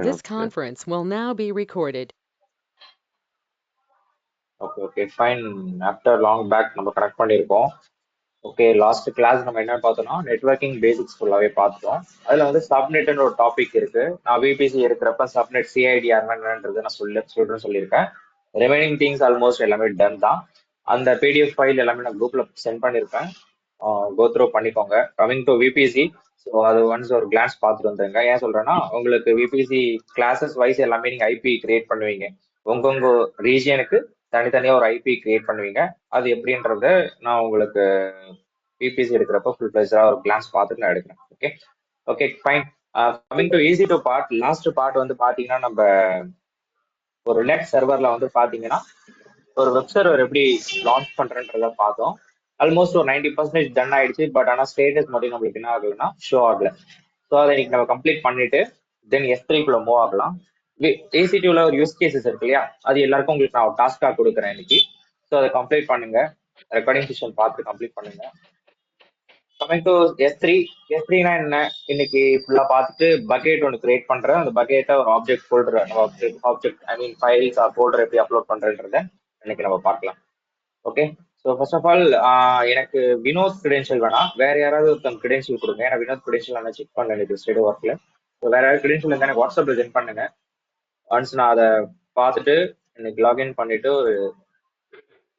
This Okay. conference will now be recorded. Okay fine. After long back நம்ம connect பண்ணியிருக்கோம். Okay, last class நம்ம என்ன பார்த்தோம்னா networking basics ஃபுல்லாகவே பார்த்துட்டோம். அதில் வந்து சப்நெட்னு ஒரு டாபிக் இருக்கு. நான் விபிசி இருக்கிறப்ப சப்நெட் சிஐடி என்னன்றது நான் சொல்றேன்னு சொல்லியிருக்கேன். ரிமைனிங் திங்ஸ் ஆல்மோஸ்ட் எல்லாமே டன் தான். அந்த பிடிஎஃப் ஃபைல் எல்லாமே நான் குரூப்ல சென்ட் பண்ணியிருப்பேன். கோத்ரூ பண்ணிக்கோங்க. கமிங் டு விபிசி, ஸோ அது ஒன்ஸ் ஒரு கிளான்ஸ் பார்த்துட்டு வந்துருங்க. ஏன் சொல்றேன்னா உங்களுக்கு விபிசி கிளாஸஸ் வைஸ் எல்லாமே நீங்க ஐபி கிரியேட் பண்ணுவீங்க. உங்க ரீஜியனுக்கு தனித்தனியா ஒரு ஐபி கிரியேட் பண்ணுவீங்க. அது எப்படின்றத நான் உங்களுக்கு பிபிசி எடுக்கிறப்ப ஃபுல் பிளேஸா ஒரு கிளான்ஸ் பார்த்துட்டு நான் எடுக்கிறேன். Okay okay fine. Coming to easy to part, last part வந்து பாத்தீங்கன்னா நம்ம ஒரு நெட் சர்வர்ல வந்து பாத்தீங்கன்னா ஒரு வெப் சர்வர் எப்படி லான்ச் பண்றேன்றத பார்த்தோம். ஆல்மோஸ்ட் ஒரு 90% டன் ஆயிடுச்சு. பட் ஆனால் ஸ்டேட்டஸ் மட்டும் நம்மளுக்கு என்ன ஆகுதுன்னா ஷோ ஆகல. ஸோ அதை இன்னைக்கு நம்ம கம்ப்ளீட் பண்ணிட்டு தென் S3 மூவ் ஆகலாம். ஏசிடியூல ஒரு யூஸ் கேசஸ் இருக்கு இல்லையா, அது எல்லாருக்கும் உங்களுக்கு நான் டாஸ்காக கொடுக்குறேன் இன்னைக்கு. ஸோ அதை கம்ப்ளீட் பண்ணுங்க. ரெக்கார்டிங் செஷன் பார்த்து கம்ப்ளீட் பண்ணுங்க. கமிங் டு S3 என்ன, இன்னைக்கு ஃபுல்லா பார்த்துட்டு பக்கெட் ஒன்று கிரியேட் பண்றேன். அந்த பக்கெட்டை ஒரு object folder, object I mean files or folder எப்படி அப்லோட் பண்றேன்றத இன்னைக்கு நம்ம பார்க்கலாம். Okay, so first of all எனக்கு வினோத் கிரெடென்ஷியல் வேணாம், வேற யாராவது ஒருத்தங்க கிரெடென்ஷியல் கொடுங்க. ஏன்னா வினோத் கிரெடென்ஷியல் நான் செக் பண்ணல எனக்கு ஸ்டடி ஒர்க்ல. ஸோ வேற யாராவது கிரெடென்ஷியல் இருந்தால் எனக்கு வாட்ஸ்அப்ல சென்ட் பண்ணுங்க. ஒன்ஸ் நான் அதை பார்த்துட்டு இன்னைக்கு லாகின் பண்ணிட்டு ஒரு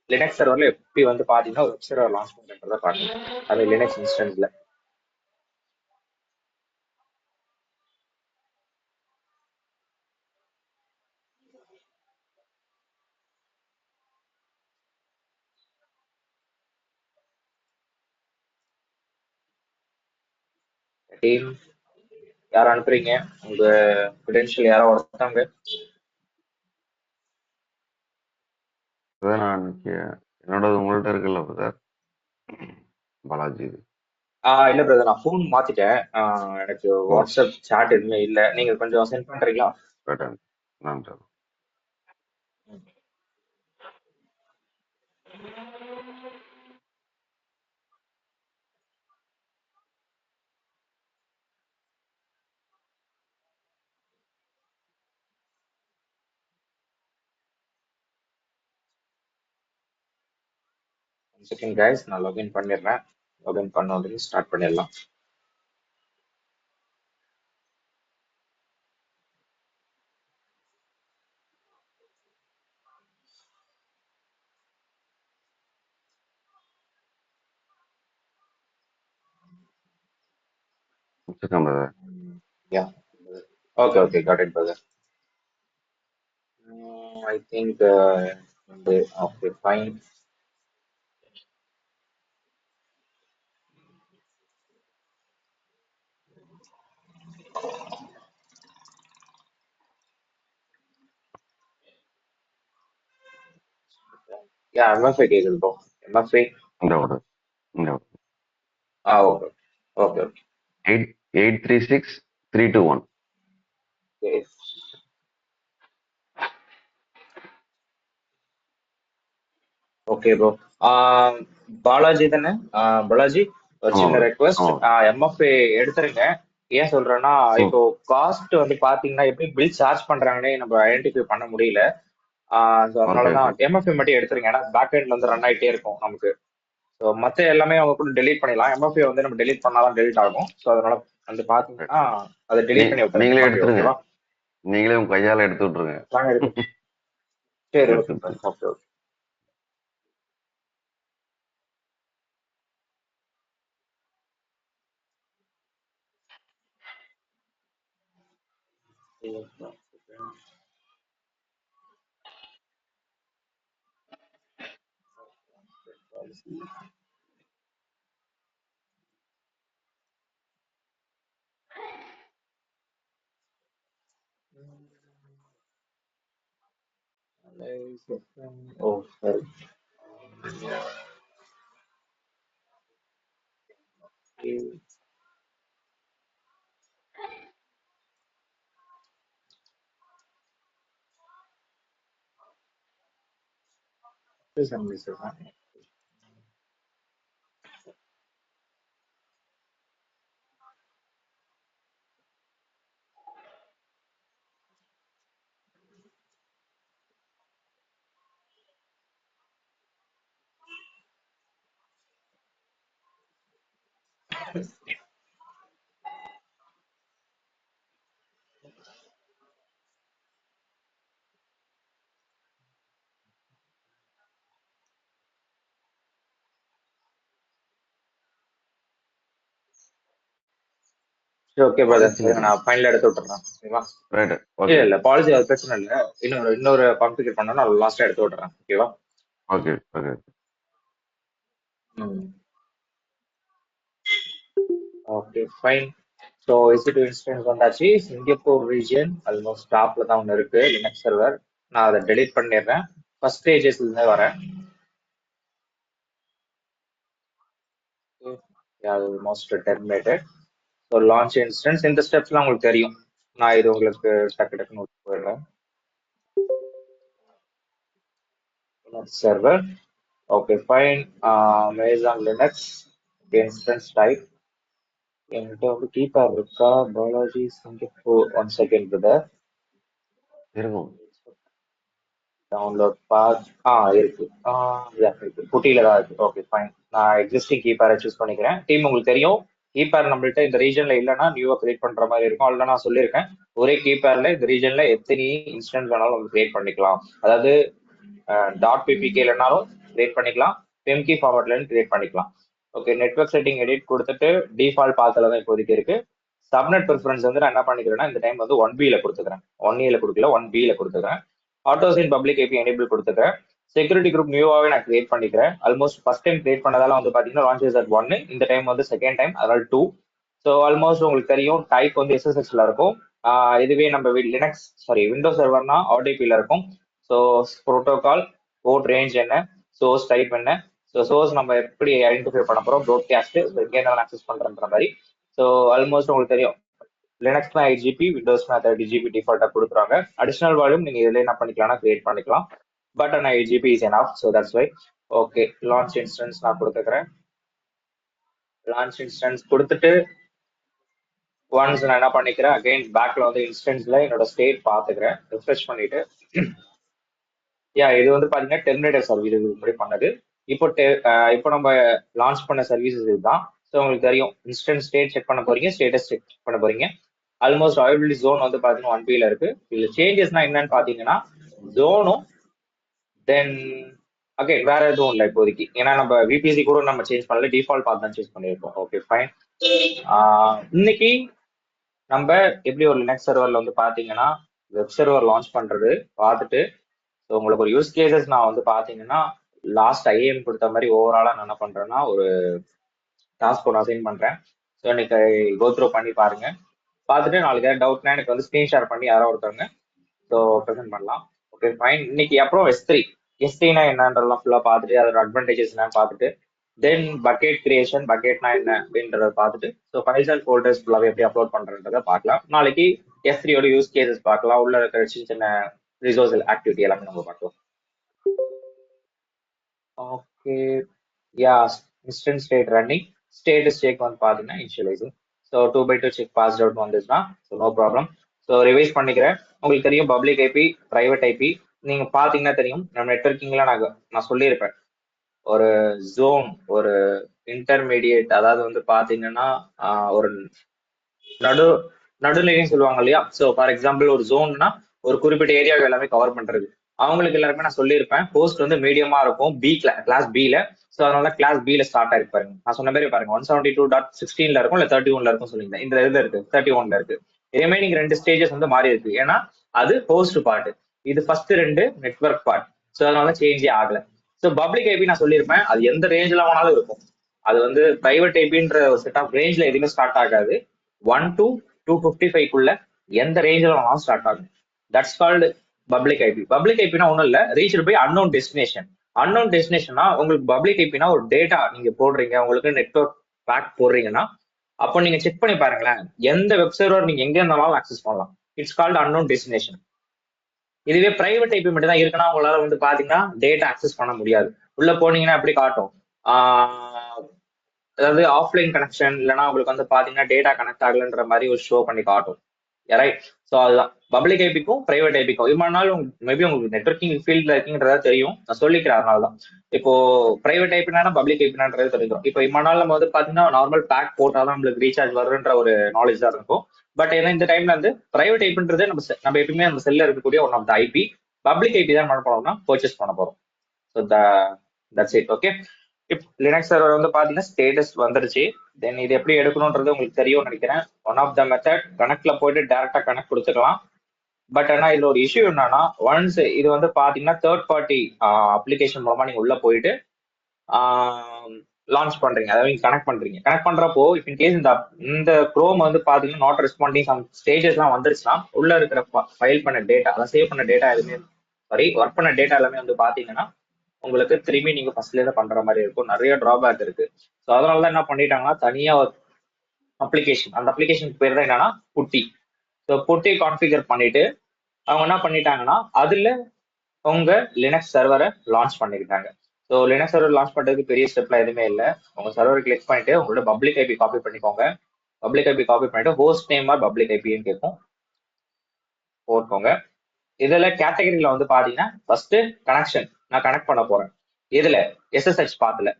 லினக்ஸ் சர்வர்ல எப்படி வந்து பாத்தீங்கன்னா ஒரு வெப் சர்வர் லான்ச் பண்றதை பார்க்கணும். அது லினக்ஸ் இன்ஸ்டன்ஸ்ல. டீம் யாரும் அனுப்புறீங்க? உங்க கிரெடென்ஷியல் யாரோ ஒருத்தவங்க. அதான் நான் என்னோடது உங்கள்கிட்ட இருக்குல்ல பிரதர், பாலாஜி இது. இல்ல பிரதர், நான் ஃபோன் மாத்திட்டேன். எனக்கு ஓ வாட்ஸ்அப் சாட் எதுவுமே இல்ல. நீங்க கொஞ்சம் சென்ட் பண்றீங்களா? கேட்டேன். நான் சார். செகண்ட் கைஸ், நான் லாகின் பண்ணிடுறேன். லாகின் பண்ண உடனே ஸ்டார்ட் பண்ணிடலாம். வச்சுருக்கேன் brother. Yeah, okay okay, got it brother. I think okay fine. Yeah, MFI கேக்குது ப்ரோ. எம்எஃப்ஐ. இந்த ஒரு இந்த okay okay okay. 836-321. Okay bro. Balaji தானே? பாலாஜி, ஒரு ஆமா சின்ன பிரதர், ரெக்வெஸ்ட். ஆமா பிரதர். எம்எஃப்ஏ எடுத்துருங்க. ஏன் சொல்றேன்னா ம் இப்போ காஸ்ட் வந்து பாத்தீங்கன்னா எப்படி பில் சார்ஜ் பண்றாங்கன்னே நம்ம ஐடென்டிஃபை பண்ண முடியல. So okay okay. அதனாலதான் எம்எஃப்ஏ மட்டும் எடுத்துருங்க. ஏன்னா பேக் எண்ட்ல வந்து ரன் ஆயிட்டே இருக்கும் நமக்கு. ஸோ மத்த எல்லாமே அவங்க கூட டெலீட் பண்ணிடலாம். எம்எஃப்ஏ வந்து நம்ம டெலீட் பண்ணாதான் டெலீட் ஆகும். ஸோ அதனால வந்து பாத்தீங்கன்னா அதை டெலீட் பண்ணி விட்டுருங்க நீங்களே எம்எஃப்ஏ. எடுத்துருங்க, ஓகேவா? நீங்களே உங்க கையால எடுத்து விட்டுருங்க. நாங்க எடுத்து. சரி, எடுத்து ஓகே விட்டுருங்க. Okay okay. ஓ சரி. சரி ஓகே பிரதர், பாலிசி இல்லைங்க. நான் ஃபைனல் எடுத்து விட்டுறேன் ஓகேவா? ரைட்டு. இல்ல ஓகே. இல்ல பாலிசி அது பிரச்சனை இல்ல. இன்னொரு கான்ஃபிகர் பண்ணா நான் லாஸ்டா எடுத்து விட்டுறேன் ஓகேவா? Okay. Okay. Okay fine. So EC2 instance வந்தாச்சு. சிங்கப்பூர் ரீஜியன் ஆல்மோஸ்ட் டாப்ல தான் ஒன்று இருக்கு லினக்ஸ் சர்வர். நான் அதை டெலீட் பண்ணிடுறேன். ஃபர்ஸ்ட் ஸ்டேஜஸ்ல இருந்தே வரேன். Almost terminated. So launch instance இந்த ஸ்டெப்ஸ்லாம் உங்களுக்கு தெரியும். நான் இது உங்களுக்கு டக்கு டக்குன்னு போயிடுறேன். Server okay fine. Amazon Linux instance type. என்கிட்ட வந்து கீபேட் இருக்கா? Balaji Singapore. One second brother. இருக்கும். டவுன்லோட் பாத் இருக்கு. இருக்கு, குட்டியில தான் இருக்கு. Okay fine. நான் எக்ஸிஸ்டிங் கீபேரை சூஸ் பண்ணிக்கிறேன். டீம் உங்களுக்கு தெரியும், கீபேர் நம்மள்ட்ட இந்த ரீஜன்ல இல்லைன்னா நியூவா கிரியேட் பண்ற மாதிரி இருக்கும். அதில் நான் சொல்லியிருக்கேன், ஒரே கீபேர்ல இந்த ரீஜன்ல எத்தனை இன்ஸ்டன்ஸ் வேணாலும் நம்ம கிரியேட் பண்ணிக்கலாம். அதாவது டாட் பிபிகே இல்லைனாலும் கிரியேட் பண்ணிக்கலாம், பெம்கி ஃபார்மேட்ல கிரியேட் பண்ணிக்கலாம். ஓகே, நெட்வொர்க் செட்டிங் எடிட் கொடுத்துட்டு டிஃபால்ட் பாத்துல தான் இப்போதைக்கு இருக்கு. சப்நெட் ப்ரிஃபரன்ஸ் வந்து நான் என்ன பண்ணிக்கிறேன்னா இந்த டைம் வந்து 1B கொடுத்துக்கிறேன். 1A கொடுக்கல, 1B கொடுத்துக்கிறேன். ஆட்டோசைன் பப்ளிக் ஐபி எனேபிள் கொடுத்துக்கிறேன். செக்யூரிட்டி குரூப் நியூவாவே நான் கிரியேட் பண்ணிக்கிறேன். ஆல்மோஸ்ட் ஃபர்ஸ்ட் டைம் கிரியேட் பண்ணதால வந்து பாத்தீங்கன்னா லான்ச்சஸ் அட் 1, இந்த டைம் வந்து செகண்ட் டைம், அதனால 2. ஸோ ஆல்மோஸ்ட் உங்களுக்கு தெரியும் டைப் வந்து SSHல இருக்கும். இதுவே நம்ம விண்டோஸ் சர்வர்னா RDPல இருக்கும். ஸோ ப்ரோட்டோகால் போர்ட் ரேஞ்ச் என்ன, சோர்ஸ் டைப் என்ன, ஸோ சோர்ஸ் நம்ம எப்படி ஐடென்டிஃபை பண்ண போறோம், ப்ராட்காஸ்ட் எங்கே இருந்தாலும் ஆக்சஸ் பண்றன்ற மாதிரி. ஸோ ஆல்மோஸ்ட் உங்களுக்கு தெரியும் லினக்ஸ்னா 8GB, விண்டோஸ்னா 30GB டிஃபால்ட்டா கொடுக்குறாங்க. அடிஷனல் வால்யூம் நீங்க இதுல என்ன பண்ணிக்கலாம்னா கிரியேட் பண்ணிக்கலாம். பட் ஆனால் 8GB is enough, so that's why. Okay, launch instance நான் கொடுத்துக்கிறேன். லான்ச் இன்ஸ்டன்ஸ் கொடுத்துட்டு ஒன்ஸ் நான் என்ன பண்ணிக்கிறேன், அகைன் பேக்ல வந்து இன்ஸ்டன்ஸ்ல என்னோட ஸ்டேட் பார்த்துக்கிறேன், ரிஃப்ரெஷ் பண்ணிட்டு. இது வந்து பாத்தீங்கன்னா டெர்மினேட்டர் சர்வீஸ் இது முன்னாடி பண்ணது. இப்போ நம்ம லான்ச் பண்ண சர்வீசஸ் இதுதான். ஸோ உங்களுக்கு தெரியும் இன்ஸ்டன்ட் ஸ்டேட் செக் பண்ண போறீங்க, ஸ்டேட்டஸ் செக் பண்ண போறீங்க. ஆல்மோஸ்ட் அவைலபிலிட்டி ஜோன் வந்து பாத்தீங்கன்னா 1B இருக்கு. இதுல சேஞ்சஸ்னா என்னன்னு பாத்தீங்கன்னா ஜோனும் தென் அகைன் வேற எதுவும் இல்லை இப்போதைக்கு. ஏன்னா நம்ம விபிசி கூட நம்ம சேஞ்ச் பண்ணல, டிஃபால்ட் பார்த்து தான் சேஞ்ச் பண்ணியிருக்கோம். Okay fine. இன்னைக்கு நம்ம எப்படி ஒரு லினக்ஸ் சர்வர்ல வந்து பாத்தீங்கன்னா வெப் சர்வர் லான்ச் பண்றது பார்த்துட்டு, ஸோ உங்களுக்கு ஒரு யூஸ் கேசஸ் நான் வந்து பாத்தீங்கன்னா லாஸ்ட் ஐஏஎம் கொடுத்த மாதிரி ஓவராலா நான் என்ன பண்றேன்னா ஒரு டாஸ்க் ஒன்று அசைன் பண்றேன். ஸோ இன்னைக்கு கோத்ரூ பண்ணி பாருங்க. பார்த்துட்டு நாளைக்கு ஏதாவது டவுட்னா எனக்கு வந்து ஸ்க்ரீன் ஷேர் பண்ணி யாரோ ஒருத்தவங்க ஸோ ப்ரெசென்ட் பண்ணலாம். Okay fine. இன்னைக்கு அப்புறம் S3னா என்னன்றதெல்லாம் ஃபுல்லாக பார்த்துட்டு அதோட அட்வான்டேஜஸ் என்னன்னு பார்த்துட்டு தென் பக்கெட் கிரியேஷன், பக்கெட்னா என்ன அப்படின்றத பார்த்துட்டு ஸோ ஃபைல்ஸ் அண்ட் ஃபோல்டர்ஸ் ஃபுல்லாகவே எப்படி அப்லோட் பண்றதை பார்க்கலாம். நாளைக்கு S3யோட யூஸ் கேசஸ் பார்க்கலாம், உள்ள இருக்கிற சின்ன சின்ன ரிசோர்ஸ் ஆக்டிவிட்டி எல்லாமே நம்ம பார்க்கலாம். Okay instant state running, status check வந்து பார்த்தீங்கன்னா initializing. So 2x2 check passed out வந்துச்சுன்னா so no problem. So revise பண்ணிக்கிறேன். உங்களுக்கு தெரியும் பப்ளிக் ஐபி, பிரைவேட் ஐபி. நீங்க பாத்தீங்கன்னா தெரியும் நம்ம நெட்வொர்க்கிங்ல நான் சொல்லியிருப்பேன் ஒரு ஜோன், ஒரு இன்டர்மீடியேட், அதாவது வந்து பாத்தீங்கன்னா ஒரு நடுநிலைன்னு சொல்லுவாங்க இல்லையா. ஸோ ஃபார் எக்ஸாம்பிள் ஒரு ஜோன்னா ஒரு குறிப்பிட்ட ஏரியாவை எல்லாமே கவர் பண்றது. அவங்களுக்கு எல்லாருமே நான் சொல்லியிருப்பேன் ஹோஸ்ட் வந்து மீடியமா இருக்கும் கிளாஸ் பில. ஸோ அதனால கிளாஸ் பில ஸ்டார்ட் ஆயிருக்கு பாருங்க. நான் சொன்ன மாதிரி பாருங்க 172.16 இருக்கும், இல்ல 31 இருக்கும் சொல்லியிருந்தேன். இந்த இதுல இருக்கு 31 இருக்கு. ரிமைனிங் 2 ஸ்டேஜஸ் வந்து மாறி இருக்கு, ஏன்னா அது ஹோஸ்ட் பார்ட், இது ஃபர்ஸ்ட் 2 நெட்வொர்க் பார்ட். ஸோ அதனால சேஞ்சே ஆகல. ஸோ பப்ளிக் ஐபி நான் சொல்லியிருப்பேன் அது எந்த ரேஞ்சில் வேணாலும் இருக்கும். அது வந்து பிரைவேட் ஐபின்ற ஒரு செட் ஆஃப் ரேஞ்ச்ல எதுவுமே ஸ்டார்ட் ஆகாது. 1 to 255 எந்த ரேஞ்சில் வேணாலும் ஸ்டார்ட் ஆகும். That's called public IP. Public ஐபினா ஒன்றும் இல்லை, reach by unknown destination. Unknown டெஸ்டினேஷன்னா உங்களுக்கு பப்ளிக் ஐபினா ஒரு டேட்டா நீங்க போடுறீங்க, உங்களுக்கு நெட்வொர்க் பேக் போடுறீங்கன்னா அப்போ நீங்க செக் பண்ணி பாருங்களேன், எந்த வெப் சர்வர் நீங்க எங்க இருந்தாலும் ஆக்சஸ் பண்ணலாம். It's called unknown destination. இதுவே பிரைவேட் ஐபி மட்டும் தான் இருக்குன்னா உங்களால வந்து பாத்தீங்கன்னா டேட்டா ஆக்சஸ் பண்ண முடியாது. உள்ள போனீங்கன்னா எப்படி காட்டும், அதாவது ஆஃப்லைன் கனெக்ஷன் இல்லைன்னா உங்களுக்கு வந்து பாத்தீங்கன்னா டேட்டா கனெக்ட் ஆகலன்ற மாதிரி ஒரு ஷோ பண்ணி காட்டும். ரைட். ஸோ அதுதான் பப்ளிக் ஐபிக்கும் பிரைவேட் ஐபிக்கும் இவ்வளவு நாள் மேபி உங்களுக்கு நெட்வொர்க்கிங் ஃபீல்ட்ல இருக்கீங்கன்றதா தெரியும், நான் சொல்லிக்கிறேன். அதனால தான் இப்போ பிரைவேட் ஐபினா பப்ளிக் ஐபினான்றது தெரியும். இப்போ இவ்வளவு நாள் நம்ம வந்து பாத்தீங்கன்னா நார்மல் பேக் போட்டாதான் நம்மளுக்கு ரீசார்ஜ் வருன்ற ஒரு நாலேஜ் தான் இருக்கும். பட் ஏன்னா இந்த டைம்ல வந்து பிரைவேட் ஐபின்றது நம்ம எப்பயுமே நம்ம செல்ல இருக்கக்கூடிய one of the IP. Public IP தான் என்ன பண்ணோம்னா பர்ச்சேஸ் பண்ண போறோம். So that's it. ஓகே, இப்போ லினக்ஸ் சர்வர் வந்து பாத்தீங்கன்னா ஸ்டேட்டஸ் வந்துருச்சு. தென் இது எப்படி எடுக்கணும்ன்றது உங்களுக்கு தெரியும் நினைக்கிறேன். ஒன் ஆஃப் த மெத்தட் கனெக்ட்ல போயிட்டு டைரக்டா கனெக்ட் கொடுத்துக்கலாம். பட் ஆனா இதுல ஒரு இஷ்யூ என்னன்னா, ஒன்ஸ் இது வந்து பாத்தீங்கன்னா தேர்ட் பார்ட்டி அப்ளிகேஷன் மூலமா நீங்க உள்ள போயிட்டு லான்ச் பண்றீங்க, அதாவது நீங்க கனெக்ட் பண்றீங்க. கனெக்ட் பண்றப்போ இப்போ இன்கேஸ் இந்த குரோம் வந்து பாத்தீங்கன்னா நாட் ரெஸ்பாண்டிங் சம் ஸ்டேஜஸ் எல்லாம் வந்துருச்சுன்னா உள்ள இருக்கிற ஃபைல் பண்ண டேட்டா, அதாவது சேவ் பண்ண டேட்டா எதுவுமே சாரி ஒர்க் பண்ண டேட்டா எல்லாமே வந்து பாத்தீங்கன்னா உங்களுக்கு திரும்பி நீங்க ஃபர்ஸ்ட்ல இருந்து பண்ற மாதிரி இருக்கும். நிறைய டிராபேக் இருக்கு. ஸோ அதனாலதான் என்ன பண்ணிட்டாங்கன்னா தனியா ஒரு அப்ளிகேஷன், அந்த அப்ளிகேஷனுக்கு பேர் தான் என்னன்னா புட்டி. ஸோ புட்டி கான்ஃபிகர் பண்ணிட்டு அவங்க என்ன பண்ணிட்டாங்கன்னா அதுல உங்க லினக்ஸ் சர்வரை லான்ச் பண்ணிக்கிட்டாங்க. ஸோ லினக்ஸ் சர்வர் லான்ச் பண்றதுக்கு பெரிய ஸ்டெப்லாம் எதுவுமே இல்லை. உங்க சர்வர் கிளிக் பண்ணிட்டு உங்களோட பப்ளிக் ஐபி காப்பி பண்ணிக்கோங்க. பப்ளிக் ஐபி காப்பி பண்ணிட்டு ஹோஸ்ட் நேம் ஆர் பப்ளிக் ஐபின்னு கேட்கும், போட்டுக்கோங்க. இதுல கேட்டகரியில வந்து பாத்தீங்கன்னா ஃபர்ஸ்ட் கனெக்ஷன், நான் கனெக்ட் பண்ண போறேன். இதுல எஸ்எஸ்ஹெச் பாத்துல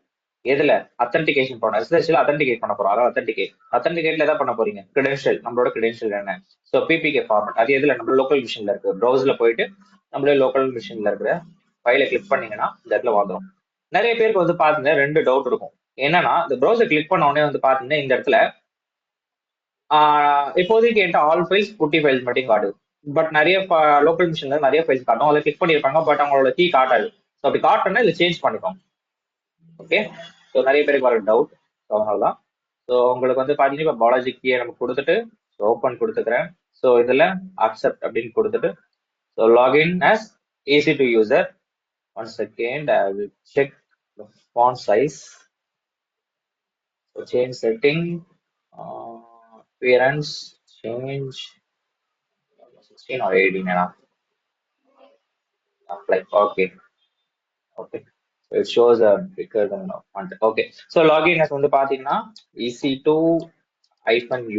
எதுல அத்தன்டிகேஷன் பண்ண எஸ்எஸ்ஹெச்ல அத்தன்டிகேட் பண்ண போறோம். அதாவது அத்தன்டிகேட்ல எதாவது பண்ண போறீங்க, கிரெடென்ஷியல், நம்மளோட கிரெடென்ஷியல் என்ன. ஸோ பிபிகே ஃபார்மட் அது எதுல நம்ம லோக்கல் மிஷின்ல இருக்கு. ப்ரௌசர்ல போயிட்டு நம்மளே லோக்கல் மிஷின்ல இருக்கிற ஃபைலை கிளிக் பண்ணீங்கன்னா இந்த இடத்துல வந்துடும். நிறைய பேருக்கு வந்து பாத்தீங்கன்னா ரெண்டு டவுட் இருக்கும். என்னன்னா இந்த ப்ரௌசர் கிளிக் பண்ண உடனே வந்து பாத்தீங்கன்னா இந்த இடத்துல இப்போதைக்கு என்கிட்ட ஆல் ஃபைல்ஸ் புட்டி ஃபைல்ஸ் மட்டும் காட்டுது. பட் நிறைய லோக்கல் மிஷின்ல நிறைய ஃபைல்ஸ் காட்டும், அதை கிளிக் பண்ணியிருப்பாங்க. பட் அவங்களோட கீ காட்டாது. ஸோ அப்படி காட்டணும்னா இதில் சேஞ்ச் பண்ணிக்கோங்க. ஓகே, ஸோ நிறைய பேருக்கு வர டவுட். ஸோ அதனாலதான் ஸோ உங்களுக்கு வந்து பாத்தீங்கன்னா இப்போ பாலாஜி கீயை நம்ம கொடுத்துட்டு ஓப்பன் கொடுத்துக்கிறேன். ஸோ இதுல அக்செப்ட் அப்படின்னு கொடுத்துட்டு so login as easy to user. One second, I will check the font size. So change setting, appearance, change 16 or 18 enough. Apply. Okay. Okay. So it shows a bigger than font. Okay. So login as வந்து பாத்தீங்கன்னா EC2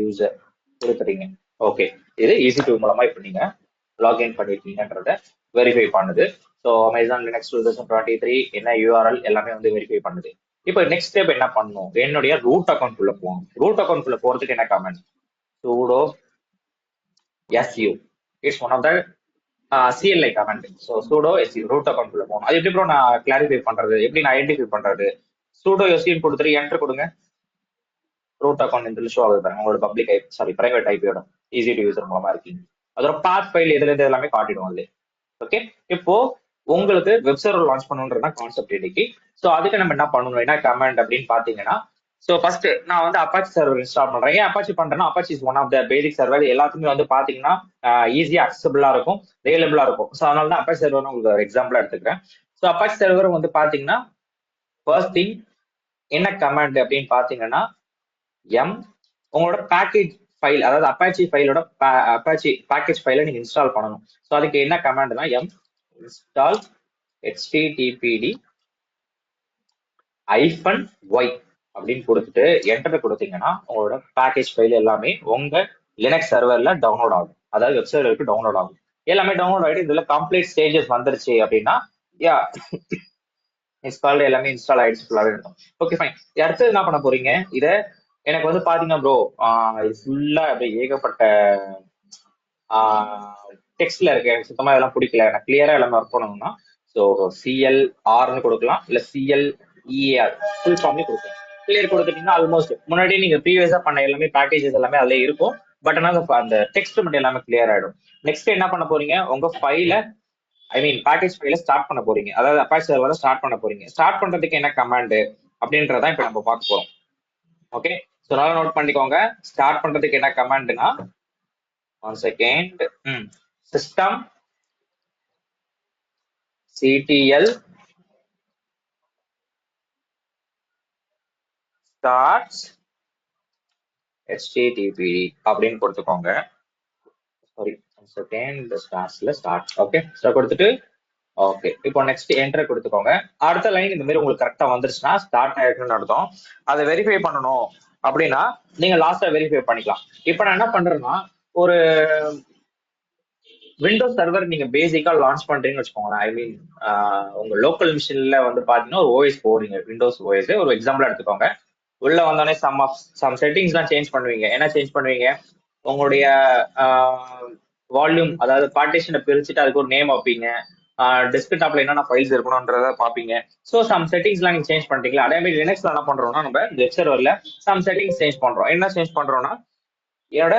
user கொடுத்துறீங்க. Okay, இது EC2 மூலமா இப்ப நீங்க login பண்ணிருக்கீங்கன்றத verify பண்ணுது. So Amazon Linux 2023 என்ன URL எல்லாமே வந்து வெரிஃபை பண்ணுது. இப்போ நெக்ஸ்ட் ஸ்டெப் என்ன பண்ணணும், என்னுடைய ரூட் அக்கௌண்ட் குள்ள போகணும். ரூட் அக்கௌண்ட் குள்ள போறதுக்கு என்ன command, sudo su, it's one of the CLI command. So sudo su root account குள்ள போகணும். அது எப்படி ப்ரோ நான் கிளாரிஃபை பண்றது, எப்படி நான் ஐடென்டிஃபை பண்றது? sudo su கொடுத்துட்டு என்டர் கொடுங்க. ரூட் அக்கௌண்ட் இந்த ஷோ ஆகுது பாருங்க, உங்களோட பப்ளிக் ஐபி சாரி பிரைவேட் ஐபியோட ஈஸி டு யூசர் மூலமா இருக்கீங்க. அதோட பாத் ஃபைல் எதுல இருந்து எல்லாமே காட்டிடும் அது. ஓகே, இப்போ உங்களுக்கு வெப் சர்வர் லான்ச் பண்ணணுன்றதா கான்செப்ட் இன்னைக்கு. ஸோ அதுக்கு நம்ம என்ன பண்ணணும், என்ன கமெண்ட் அப்படின்னு பாத்தீங்கன்னா, ஸோ ஃபர்ஸ்ட் நான் வந்து அப்பாச்சி சர்வர் இன்ஸ்டால் பண்றேன். ஏன் அப்பாச்சி பண்றேன்னா Apache is one of the basic server, எல்லாத்துக்குமே வந்து பாத்தீங்கன்னா ஈஸியா அக்சசபிளா இருக்கும், ரியலபிளா இருக்கும். ஸோ அதனால தான் அப்பாச்சி சர்வர் உங்களுக்கு ஒரு எக்ஸாம்பிளா எடுத்துக்கிறேன். ஸோ அப்பாச்சி சர்வர் வந்து பாத்தீங்கன்னா ஃபர்ஸ்ட் திங் என்ன கமெண்ட் அப்படின்னு பாத்தீங்கன்னா எம் உங்களோட பேக்கேஜ் ஃபைல், அதாவது அப்பாச்சி ஃபைலோட அப்பாச்சி பேக்கேஜ் ஃபைலை நீங்க இன்ஸ்டால் பண்ணணும். ஸோ அதுக்கு என்ன கமாண்ட்னா எம் இன்ஸ்டால் httpd -y அப்படின்னு கொடுத்துட்டு என்டர் கொடுத்தீங்கன்னா உங்களோட பேக்கேஜ் ஃபைல் எல்லாமே உங்க லினக்ஸ் சர்வர்ல டவுன்லோட் ஆகும், அதாவது வெப் சர்வருக்கு டவுன்லோட் ஆகும். எல்லாமே டவுன்லோட் ஆகிட்டு இதுல கம்ப்ளீட் ஸ்டேஜஸ் வந்துருச்சு அப்படின்னா யா இன்ஸ்டால் எல்லாமே இன்ஸ்டால் ஆயிடுச்சு ஃபுல்லாவே இருக்கும். Okay fine. அடுத்து என்ன பண்ண போறீங்க, இதை எனக்கு வந்து பாத்தீங்கன்னா ப்ரோ ஃபுல்லா அப்படியே ஏகப்பட்ட டெக்ஸ்ட்ல இருக்கு, எனக்கு சுத்தமா இதெல்லாம் பிடிக்கல, எனக்கு கிளியரா எல்லாமே ஒர்க் பண்ணணும்னா ஸோ CLRன்னு கொடுக்கலாம், இல்ல CLEAR ஃபுல் ஃபார்ம்லயே கொடுக்கலாம். கிளியர் கொடுத்துட்டீங்கன்னா ஆல்மோஸ்ட் முன்னாடி நீங்க ப்ரீவியஸா பண்ண எல்லாமே பேக்கேஜஸ் எல்லாமே அதுல இருக்கும். பட் ஆனால் அந்த டெக்ஸ்ட் மட்டும் எல்லாமே கிளியர் ஆயிடும். நெக்ஸ்ட் என்ன பண்ண போறீங்க, உங்க ஃபைல பேக்கேஜ் ஃபைல ஸ்டார்ட் பண்ண போறீங்க, அதாவது அப்பாச்சி சர்வரை ஸ்டார்ட் பண்ண போறீங்க. ஸ்டார்ட் பண்றதுக்கு என்ன கமாண்ட் அப்படின்றதான் இப்ப நம்ம பார்க்க போறோம். ஓகே, ஸோ நல்லா நோட் பண்ணிக்கோங்க. ஸ்டார்ட் பண்றதுக்கு என்ன கமாண்ட்னா one second, system ctl starts httpd அப்படின்னு கொடுத்துக்கோங்க. சாரி ஒன் செகண்ட், ஸ்டார்ட்ஸ்ல ஸ்டார்ட். ஓகே, ஸோ கொடுத்துட்டு ஓகே, இப்போ நெக்ஸ்ட் என்டர் கொடுத்துக்கோங்க. அடுத்த லைன் இந்த மாதிரி உங்களுக்கு கரெக்டா வந்துருச்சுன்னா ஸ்டார்ட் ஆயிருக்குன்னு அர்த்தம். அதை வெரிஃபை பண்ணணும் அப்படின்னா நீங்க லாஸ்டா வெரிஃபை பண்ணிக்கலாம். இப்போ நான் என்ன பண்றேன்னா ஒரு விண்டோஸ் சர்வர் நீங்க பேசிக்கா லான்ச் பண்றீங்கன்னு வச்சுக்கோங்க. ஐ மீன் உங்க லோக்கல் மிஷின்ல வந்து பாத்தீங்கன்னா ஒரு ஓஎஸ் போறீங்க, விண்டோஸ் ஓஎஸ் ஒரு எக்ஸாம்பிள் எடுத்துக்கோங்க. உள்ள வந்தோடனே சம் செட்டிங்ஸ் தான் சேஞ்ச் பண்ணுவீங்க. என்ன சேஞ்ச் பண்ணுவீங்க? உங்களுடைய வால்யூம், அதாவது பார்ட்டிஷனை பிரிச்சுட்டு அதுக்கு ஒரு நேம் வைப்பீங்க. டெஸ்க்டாப்ல என்னென்ன ஃபைல்ஸ் இருக்கணும்ன்றத பாப்பீங்க. ஸோ சம் செட்டிங்ஸ்லாம் நீங்க சேஞ்ச் பண்ணிட்டீங்களா? அதே மாதிரி லினக்ஸ்ல என்ன பண்றோம்னா நம்ம வெப் சர்வர்ல சம் செட்டிங்ஸ் சேஞ்ச் பண்றோம். என்ன சேஞ்ச் பண்றோம்னா என்னோட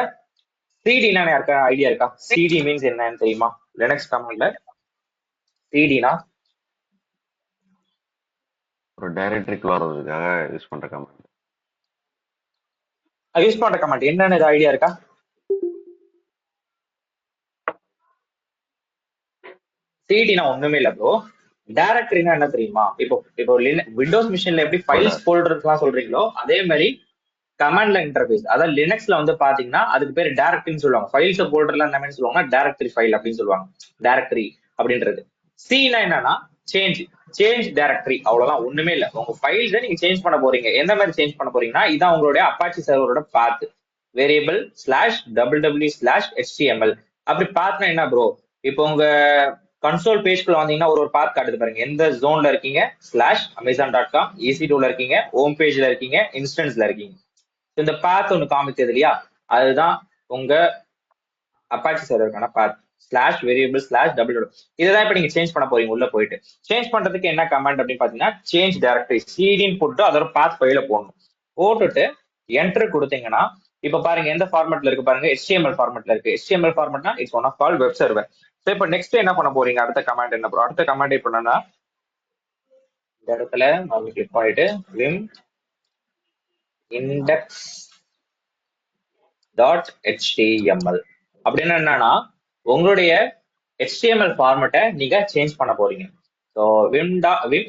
சிடினா யாருக்கா ஐடியா இருக்கா? சிடி மீன்ஸ் என்னன்னு தெரியுமா? லினக்ஸ் கமாண்ட்ல சிடினா ஒரு டைரக்டரிக்கு வர்றதுக்காக யூஸ் பண்ற கமாண்ட். யூஸ் பண்ற கமாண்ட் என்னன்னு ஐடியா இருக்கா? சிடினா ஒண்ணுமே இல்ல ப்ரோ. டைரக்டரினா என்ன தெரியுமா? இப்போ விண்டோஸ் மிஷின்ல எப்படி ஃபைல்ஸ் ஃபோல்டர்ஸ்லாம் சொல்றீங்களோ அதே மாதிரி கமாண்ட் லைன் இன்டர்ஃபேஸ், அதாவது லினக்ஸ்ல வந்து பாத்தீங்கன்னா அதுக்கு பேர் டைரக்டரின்னு சொல்லுவாங்க. ஃபைல்ஸ் ஃபோல்டர்ல என்ன சொல்லுவாங்க? டைரக்டரி ஃபைல் அப்படின்னு சொல்லுவாங்க. டைரக்டரி அப்படின்றது. சினா என்னன்னா சேஞ்ச் டைரக்டரி, அவ்வளவுதான், ஒண்ணுமே இல்ல. உங்க ஃபைல்ஸை நீங்க சேஞ்ச் பண்ண போறீங்க. எந்த மாதிரி சேஞ்ச் பண்ண போறீங்கன்னா இதான் உங்களுடைய அப்பாச்சி சர்வரோட பாத், வேரியபிள் /www/html. அப்படி பாத்னா என்ன ப்ரோ? இப்போ உங்க கன்சோல் பேஜ்குள்ள வந்தீங்கன்னா ஒரு பாத் காட்டுது பாருங்க. எந்த ஜோன்ல இருக்கீங்க? /amazon.com, EC2ல இருக்கீங்க, ஹோம் பேஜ்ல இருக்கீங்க, இன்ஸ்டன்ஸ்ல இருக்கீங்க. இந்த பாத் ஒண்ணு காமிச்சது இல்லையா? அதுதான் உங்க அப்பாச்சி சர்வருக்கான பாத் /variable/www. இதுதான் இப்ப நீங்க சேஞ்ச் பண்ண போறீங்க. உள்ள போயிட்டு சேஞ்ச் பண்றதுக்கு என்ன கமாண்ட் அப்படின்னு பாத்தீங்கன்னா சேஞ்ச் டைரக்டரி சிடின்னு போட்டு அதோட பாத் ஃபைல போடணும். போட்டுட்டு என்டர் கொடுத்தீங்கன்னா இப்ப பாருங்க எந்த ஃபார்மேட்ல இருக்கு பாருங்க. HTML ஃபார்மேட்ல இருக்கு. HTML ஃபார்மேட்னா it's one of call web server. So இப்போ நெக்ஸ்ட் என்ன பண்ண போறீங்க? அடுத்த கமாண்ட் என்ன ப்ரோ? அடுத்த கமாண்ட் இப்போ என்னன்னா இந்த இடத்துல நம்ம கிளிக் பண்ணிட்டு vim index.html அப்படின்னு என்னன்னா உங்களுடைய HTML ஃபார்மேட்டை நீங்க சேஞ்ச் பண்ண போறீங்க. ஸோ vim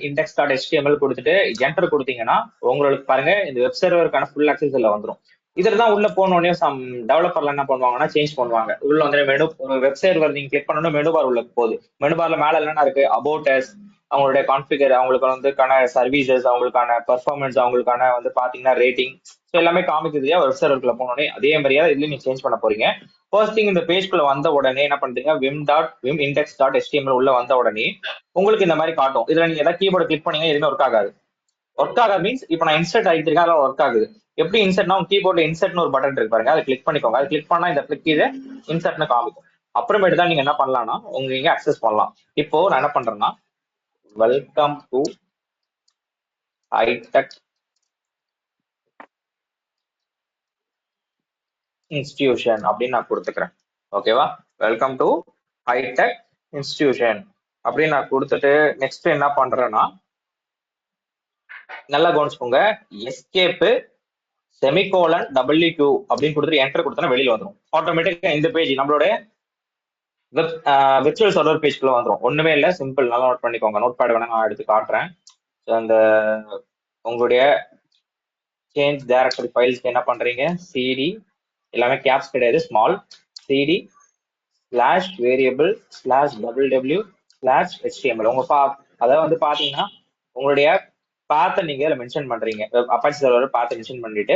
index.html கொடுத்துட்டு என்டர் கொடுத்தீங்கன்னா உங்களுக்கு பாருங்க இந்த வெப் சர்வருக்கான ஃபுல் அக்சஸ் இதுல வந்துடும். இதுல தான் உள்ள போனோடனே சம் டெவலப்பர்ல என்ன பண்ணுவாங்கன்னா சேஞ்ச் பண்ணுவாங்க. உள்ள வந்து மெனு, ஒரு வெப் சர்வர் நீங்க கிளிக் பண்ணணும், மெனு பார் உள்ள போகுது. மெனு பார்ல மேல என்னென்ன இருக்கு? அபவுட் அஸ், அவங்களுடைய கான்ஃபிகர், அவங்களுக்கு வந்துக்கான சர்வீசஸ், அவங்களுக்கான பெர்ஃபார்மன்ஸ், அவங்களுக்கான வந்து பாத்தீங்கன்னா ரேட்டிங், ஸோ எல்லாமே காமிக்குது இல்லையா வெப் சர்வருக்குள்ள போனோடனே? அதே மாதிரியா இதுலயும் நீங்க சேஞ்ச் பண்ண போறீங்க. ஃபர்ஸ்ட் திங் இந்த பேஜ்குள்ள வந்த உடனே என்ன பண்றீங்க? vim index.html உள்ள வந்த உடனே உங்களுக்கு இந்த மாதிரி காட்டும். இதுல நீங்க ஏதாவது கீபோர்டு கிளிக் பண்ணீங்க எதுவுமே ஒர்க் ஆகாது. ஒர்க் ஆகாது மீன்ஸ் இப்போ நான் இன்சர்ட் ஆகிட்டு அதெல்லாம் ஒர்க் ஆகுது. எப்படி இன்சர்ட்னா உங்க கீபோர்ட்ல இன்சர்ட்னு ஒரு பட்டன் இருக்கு பாருங்க, அதை கிளிக் பண்ணிக்கோங்க. அதை கிளிக் பண்ணா இந்த கிளிக் இது இன்சர்ட்னு காமிக்கும். அப்புறமேட்டு தான் நீங்க என்ன பண்ணலாம்னா உங்க இங்க அக்சஸ் பண்ணலாம். இப்போ நான் என்ன பண்றேன்னா வெல்கம் டு ஹைடெக் இன்ஸ்டிடியூஷன் அப்படின்னு நான் கொடுத்துக்கிறேன். ஓகேவா? வெல்கம் டு ஹைடெக் இன்ஸ்டிடியூஷன் அப்படின்னு நான் கொடுத்துட்டு நெக்ஸ்ட் என்ன பண்றேன்னா நல்லா கவனிச்சுக்கோங்க. எஸ்கேப் செமிகோலன் W2 அப்படின்னு கொடுத்துட்டு என்டர் கொடுத்தா வெளியில வந்துடும். ஆட்டோமேட்டிக்கா இந்த பேஜ் நம்மளோட விர்ச்சுவல் சர்வர் பேஜ்க்குள்ள வந்துடும். ஒண்ணுமே இல்லை, சிம்பிள். நல்லா நோட் பண்ணிக்கோங்க. நோட் பேட் வேணா நான் எடுத்து காட்டுறேன். அந்த உங்களுடைய சேஞ்ச் டைரக்டரி ஃபைல்ஸ்க்கு என்ன பண்றீங்க? சிடி, எல்லாமே கேப்ஸ் கிடையாது, ஸ்மால், சிடி /variable/www/html. உங்க அதாவது வந்து பாத்தீங்கன்னா உங்களுடைய பாத்தை நீங்க இதுல மென்ஷன் பண்றீங்க. அப்பாச்சி சர்வர் பாத்தை மென்ஷன் பண்ணிட்டு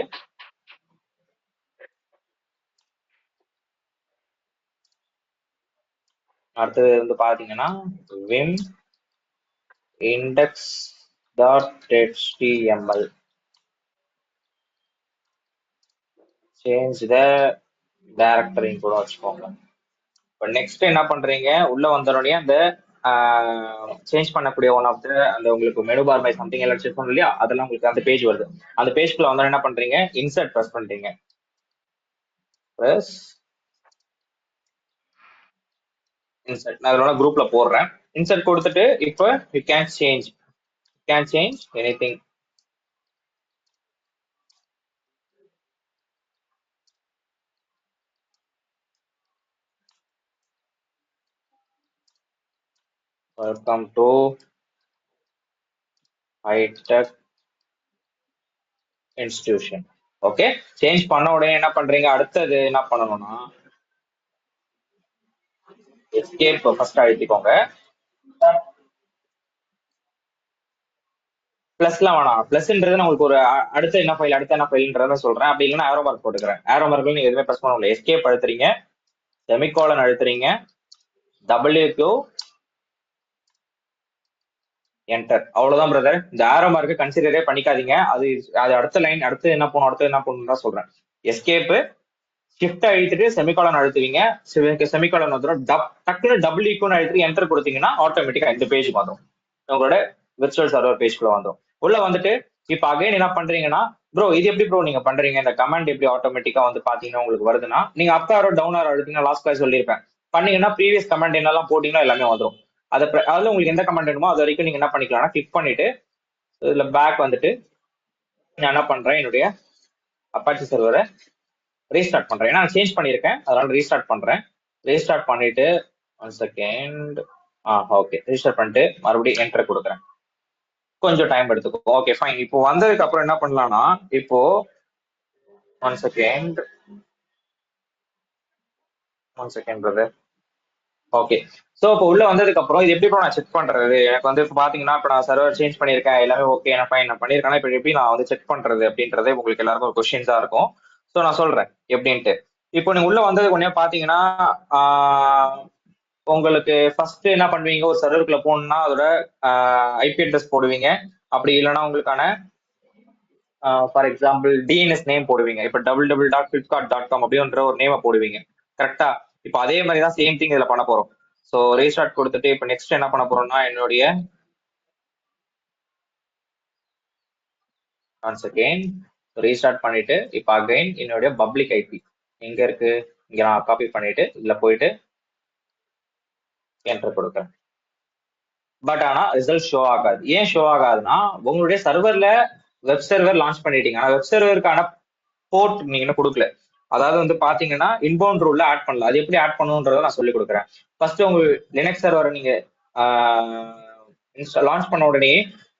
அடுத்தது வந்து பாத்தீங்கன்னா vim index.html சேஞ்ச் த டைரக்டரின்னு கூட வச்சுக்கோங்க. இப்போ நெக்ஸ்ட் என்ன பண்றீங்க? உள்ள வந்தோடனே அந்த சேஞ்ச் பண்ணக்கூடிய ஒன் ஆஃப் த அந்த உங்களுக்கு மெனு பார் பை சம்திங் எல்லாம் செக் பண்ணணும் இல்லையா? அதெல்லாம் உங்களுக்கு அந்த பேஜ் வருது. அந்த பேஜ்க்குள்ள வந்தோடனே என்ன பண்றீங்க? இன்சர்ட் ப்ரெஸ் பண்றீங்க. Press insert. நான் அதோட குரூப்ல போடுறேன். இன்சர்ட் கொடுத்துட்டு இப்போ you can change anything. Welcome to hitech institution. Okay, change பண்ண உடனே என்ன பண்றீங்க? அடுத்தது என்ன பண்ணணும்னா எஸ்கேப் ஃபர்ஸ்ட் அழுத்திக்கோங்க. பிளஸ்லாம் வேணாம். பிளஸ்ன்றது நான் உங்களுக்கு ஒரு அடுத்த என்ன ஃபைல்ன்றத சொல்றேன். அப்படி இல்லைன்னா ஆரோ மார்க் போட்டுக்கிறேன். ஆரோ மார்க்ல நீங்க எதுவுமே பிரஸ் பண்ண முடியல. எஸ்கேப் அழுத்துறீங்க, செமிகோலன் அழுத்துறீங்க, WQ என்டர். அவ்வளவுதான் பிரதர். இந்த ஆரோ மார்க்கு கன்சிடரே பண்ணிக்காதீங்க. அது அது அடுத்த லைன், அடுத்து என்ன போகணும் தான் சொல்றேன். எஸ்கேப் ஷிஃப்ட் அழுத்திட்டு செமிகாலன் அழுத்துவீங்க. செமிகாலன் வந்துடும். டக்குனு WQ அழுத்தி என்டர் கொடுத்தீங்கன்னா ஆட்டோமேட்டிக்கா இந்த பேஜ் வந்துடும். உங்களோட விர்ச்சுவல் சர்வர் பேஜ்குள்ள வந்துடும். உள்ள வந்துட்டு இப்ப அகைன் என்ன பண்றீங்கன்னா, ப்ரோ இது எப்படி ப்ரோ நீங்க பண்றீங்க, இந்த கமாண்ட் எப்படி ஆட்டோமேட்டிக்கா வந்து பாத்தீங்கன்னா உங்களுக்கு வருதுன்னா, நீங்க அப் ஆரோ டவுன் ஆரோ அழுத்தீங்கன்னா லாஸ்ட் கிளாஸ் சொல்லியிருப்பேன், பண்ணீங்கன்னா ப்ரீவியஸ் கமாண்ட் என்னெல்லாம் போட்டீங்கன்னா எல்லாமே வந்துடும். அதுல உங்களுக்கு எந்த கமாண்ட் வேணுமோ அது வரைக்கும் நீங்க என்ன பண்ணிக்கலாம்னா கிளிக் பண்ணிட்டு இதுல பேக் வந்துட்டு நான் என்ன பண்றேன், என்னுடைய அப்பாச்சி சர்வரை ரீஸ்டார்ட் பண்றேன். ஏன்னா நான் சேஞ்ச் பண்ணியிருக்கேன், அதனால ரீஸ்டார்ட் பண்றேன். ரீஸ்டார்ட் பண்ணிட்டு 1 செகண்ட். ஓகே, ரீஸ்டார்ட் பண்ணிட்டு மறுபடியும் என்டர் கொடுக்குறேன். கொஞ்சம் டைம் எடுத்துக்கும். Okay fine. இப்போ வந்ததுக்கு அப்புறம் என்ன பண்ணலாம்னா, இப்போ 1 செகண்ட் பிரதர். ஓகே, சோ இப்போ உள்ள வந்ததுக்கு அப்புறம் இது எப்படி நான் செக் பண்றது, எனக்கு வந்து இப்போ பாத்தீங்கன்னா இப்போ நான் சர்வர் சேஞ்ச் பண்ணியிருக்கேன், எல்லாமே ஓகே நான் ஃபைன் நான் பண்ணியிருக்கேன். இப்போ எப்படி நான் வந்து செக் பண்றது அப்படின்றதே உங்களுக்கு எல்லாருக்கும் ஒரு கொஸ்டின்ஸா இருக்கும். ஸோ நான் சொல்றேன் எப்படின்ட்டு. இப்போ நீங்க உள்ள வந்தது உடனே பாத்தீங்கன்னா உங்களுக்கு ஃபர்ஸ்ட் என்ன பண்ணுவீங்க, ஒரு சர்வருக்குள்ள போகணும்னா அதோட ஐபி அட்ரஸ் போடுவீங்க. அப்படி இல்லைன்னா உங்களுக்கான ஃபார் எக்ஸாம்பிள் டிஎன்எஸ் நேம் போடுவீங்க. இப்போ www.flipkart.com அப்படின்ற ஒரு நேமை போடுவீங்க. கரெக்டா? இப்போ அதே மாதிரி தான் சேம் திங் இதுல பண்ண போறோம். ஸோ ரீஸ்டார்ட் கொடுத்துட்டு இப்போ நெக்ஸ்ட் என்ன பண்ண போறோம்னா, என்னுடைய 1 செகண்ட் ரீஸ்டார்ட் பண்ணிட்டு இப்போ அகைன் என்னுடைய பப்ளிக் ஐபி எங்க இருக்கு, இங்க நான் காப்பி பண்ணிட்டு இதுல போயிட்டு என்டர் கொடுக்குறேன். பட் ஆனா ரிசல்ட் ஷோ ஆகாது. ஏன் ஷோ ஆகாதுன்னா, உங்களுடைய சர்வர்ல வெப் சர்வர் லான்ச் பண்ணிட்டீங்க, ஆனா வெப் சர்வருக்கான போர்ட் நீங்க இன்னும் கொடுக்கல. அதாவது வந்து பாத்தீங்கன்னா இன்பவுண்ட் ரூல்ல ஆட் பண்ணல. அது எப்படி ஆட் பண்ணணும்ன்றத நான் சொல்லி கொடுக்குறேன். ஃபர்ஸ்ட் உங்க லினக்ஸ் சர்வரை நீங்க லான்ச் பண்ண உடனே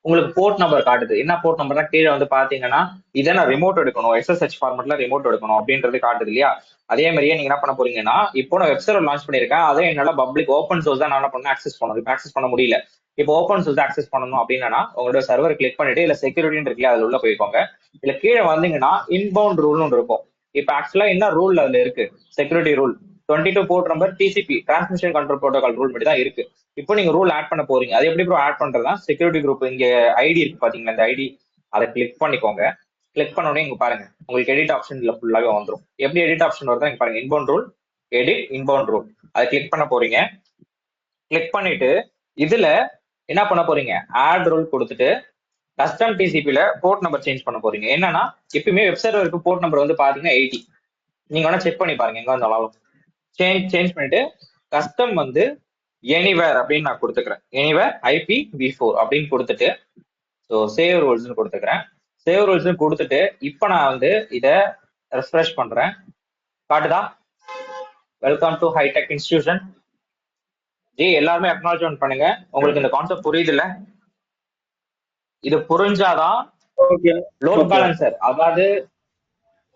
உங்களுக்கு போர்ட் நம்பர் காட்டுது. என்ன போர்ட் நம்பர்னா கீழே வந்து பாத்தீங்கன்னா இதை நான் ரிமோட் எடுக்கணும், எஸ்எஸ்ஹெச் ஃபார்மெட்ல ரிமோட் எடுக்கணும் அப்படின்றது காட்டுது இல்லையா? அதே மாதிரியே நீங்க என்ன பண்ண போறீங்கன்னா, இப்போ நான் வெப் சர்வர் லான்ச் பண்ணிருக்கேன், அதே என்னால பப்ளிக் ஓப்பன் சோர்ஸ் தான் நான் என்ன பண்ண ஆக்சஸ் பண்ணணும். இப்போ ஆக்சஸ் பண்ண முடியல. இப்போ ஓப்பன் சோர்ஸ் ஆக்சஸ் பண்ணணும் அப்படின்னா உங்களோட சர்வர் கிளிக் பண்ணிட்டு இல்ல செக்யூரிட்டின்னு இருக்குல்ல அதுல உள்ள போய்க்கோங்க. இல்ல கீழே வந்தீங்கன்னா இன்பவுண்ட் ரூல்னு இருக்கும். இப்போ ஆக்சுவலா என்ன ரூல் அதுல இருக்கு, security rule 22 port number TCP transmission control protocol rule மட்டும் தான் இருக்கு. இப்போ நீங்க ரூல் ஆட் பண்ண போறீங்க. அது எப்படி ப்ரோ ஆட் பண்றதுனா, செக்யூரிட்டி குரூப் இங்க ஐடி இருக்கு பாத்தீங்களா, இந்த ஐடி அதை கிளிக் பண்ணிக்கோங்க. கிளிக் பண்ண உடனே இங்க பாருங்க உங்களுக்கு எடிட் ஆப்ஷன் இதுல ஃபுல்லாவே வந்துடும். எப்படி எடிட் ஆப்ஷன் வருதா இங்க பாருங்க, inbound rule, edit inbound rule, அதை கிளிக் பண்ண போறீங்க. கிளிக் பண்ணிட்டு இதுல என்ன பண்ண போறீங்க, ஆட் ரூல் கொடுத்துட்டு கஸ்டம் டிசிபில போர்ட் நம்பர் சேஞ்ச் பண்ண போறீங்க. என்னன்னா எப்பயுமே வெப் சர்வருக்கு போர்ட் நம்பர் வந்து பாத்தீங்கன்னா 80. நீங்க வேணா செக் பண்ணி பாருங்க எங்க வந்தாலும். சேஞ்ச் பண்ணிட்டு கஸ்டம் வந்து எனிவேர் அப்படின்னு நான் கொடுத்துக்கிறேன். எனிவேர் IPv4 அப்படின்னு கொடுத்துட்டு ஸோ சேவ் ரூல்ஸ் கொடுத்துக்கிறேன். சேவ் ரூல்ஸ் கொடுத்துட்டு இப்போ நான் வந்து இதை ரெஃப்ரெஷ் பண்றேன். காட்டுதா? Welcome to hitech institution. ஜி எல்லாருமே அக்னாலஜ்மெண்ட் பண்ணுங்க. உங்களுக்கு இந்த கான்செப்ட் புரியுது இல்ல? இது புரிஞ்சாதான் லோட் பேலன்சர், அதாவது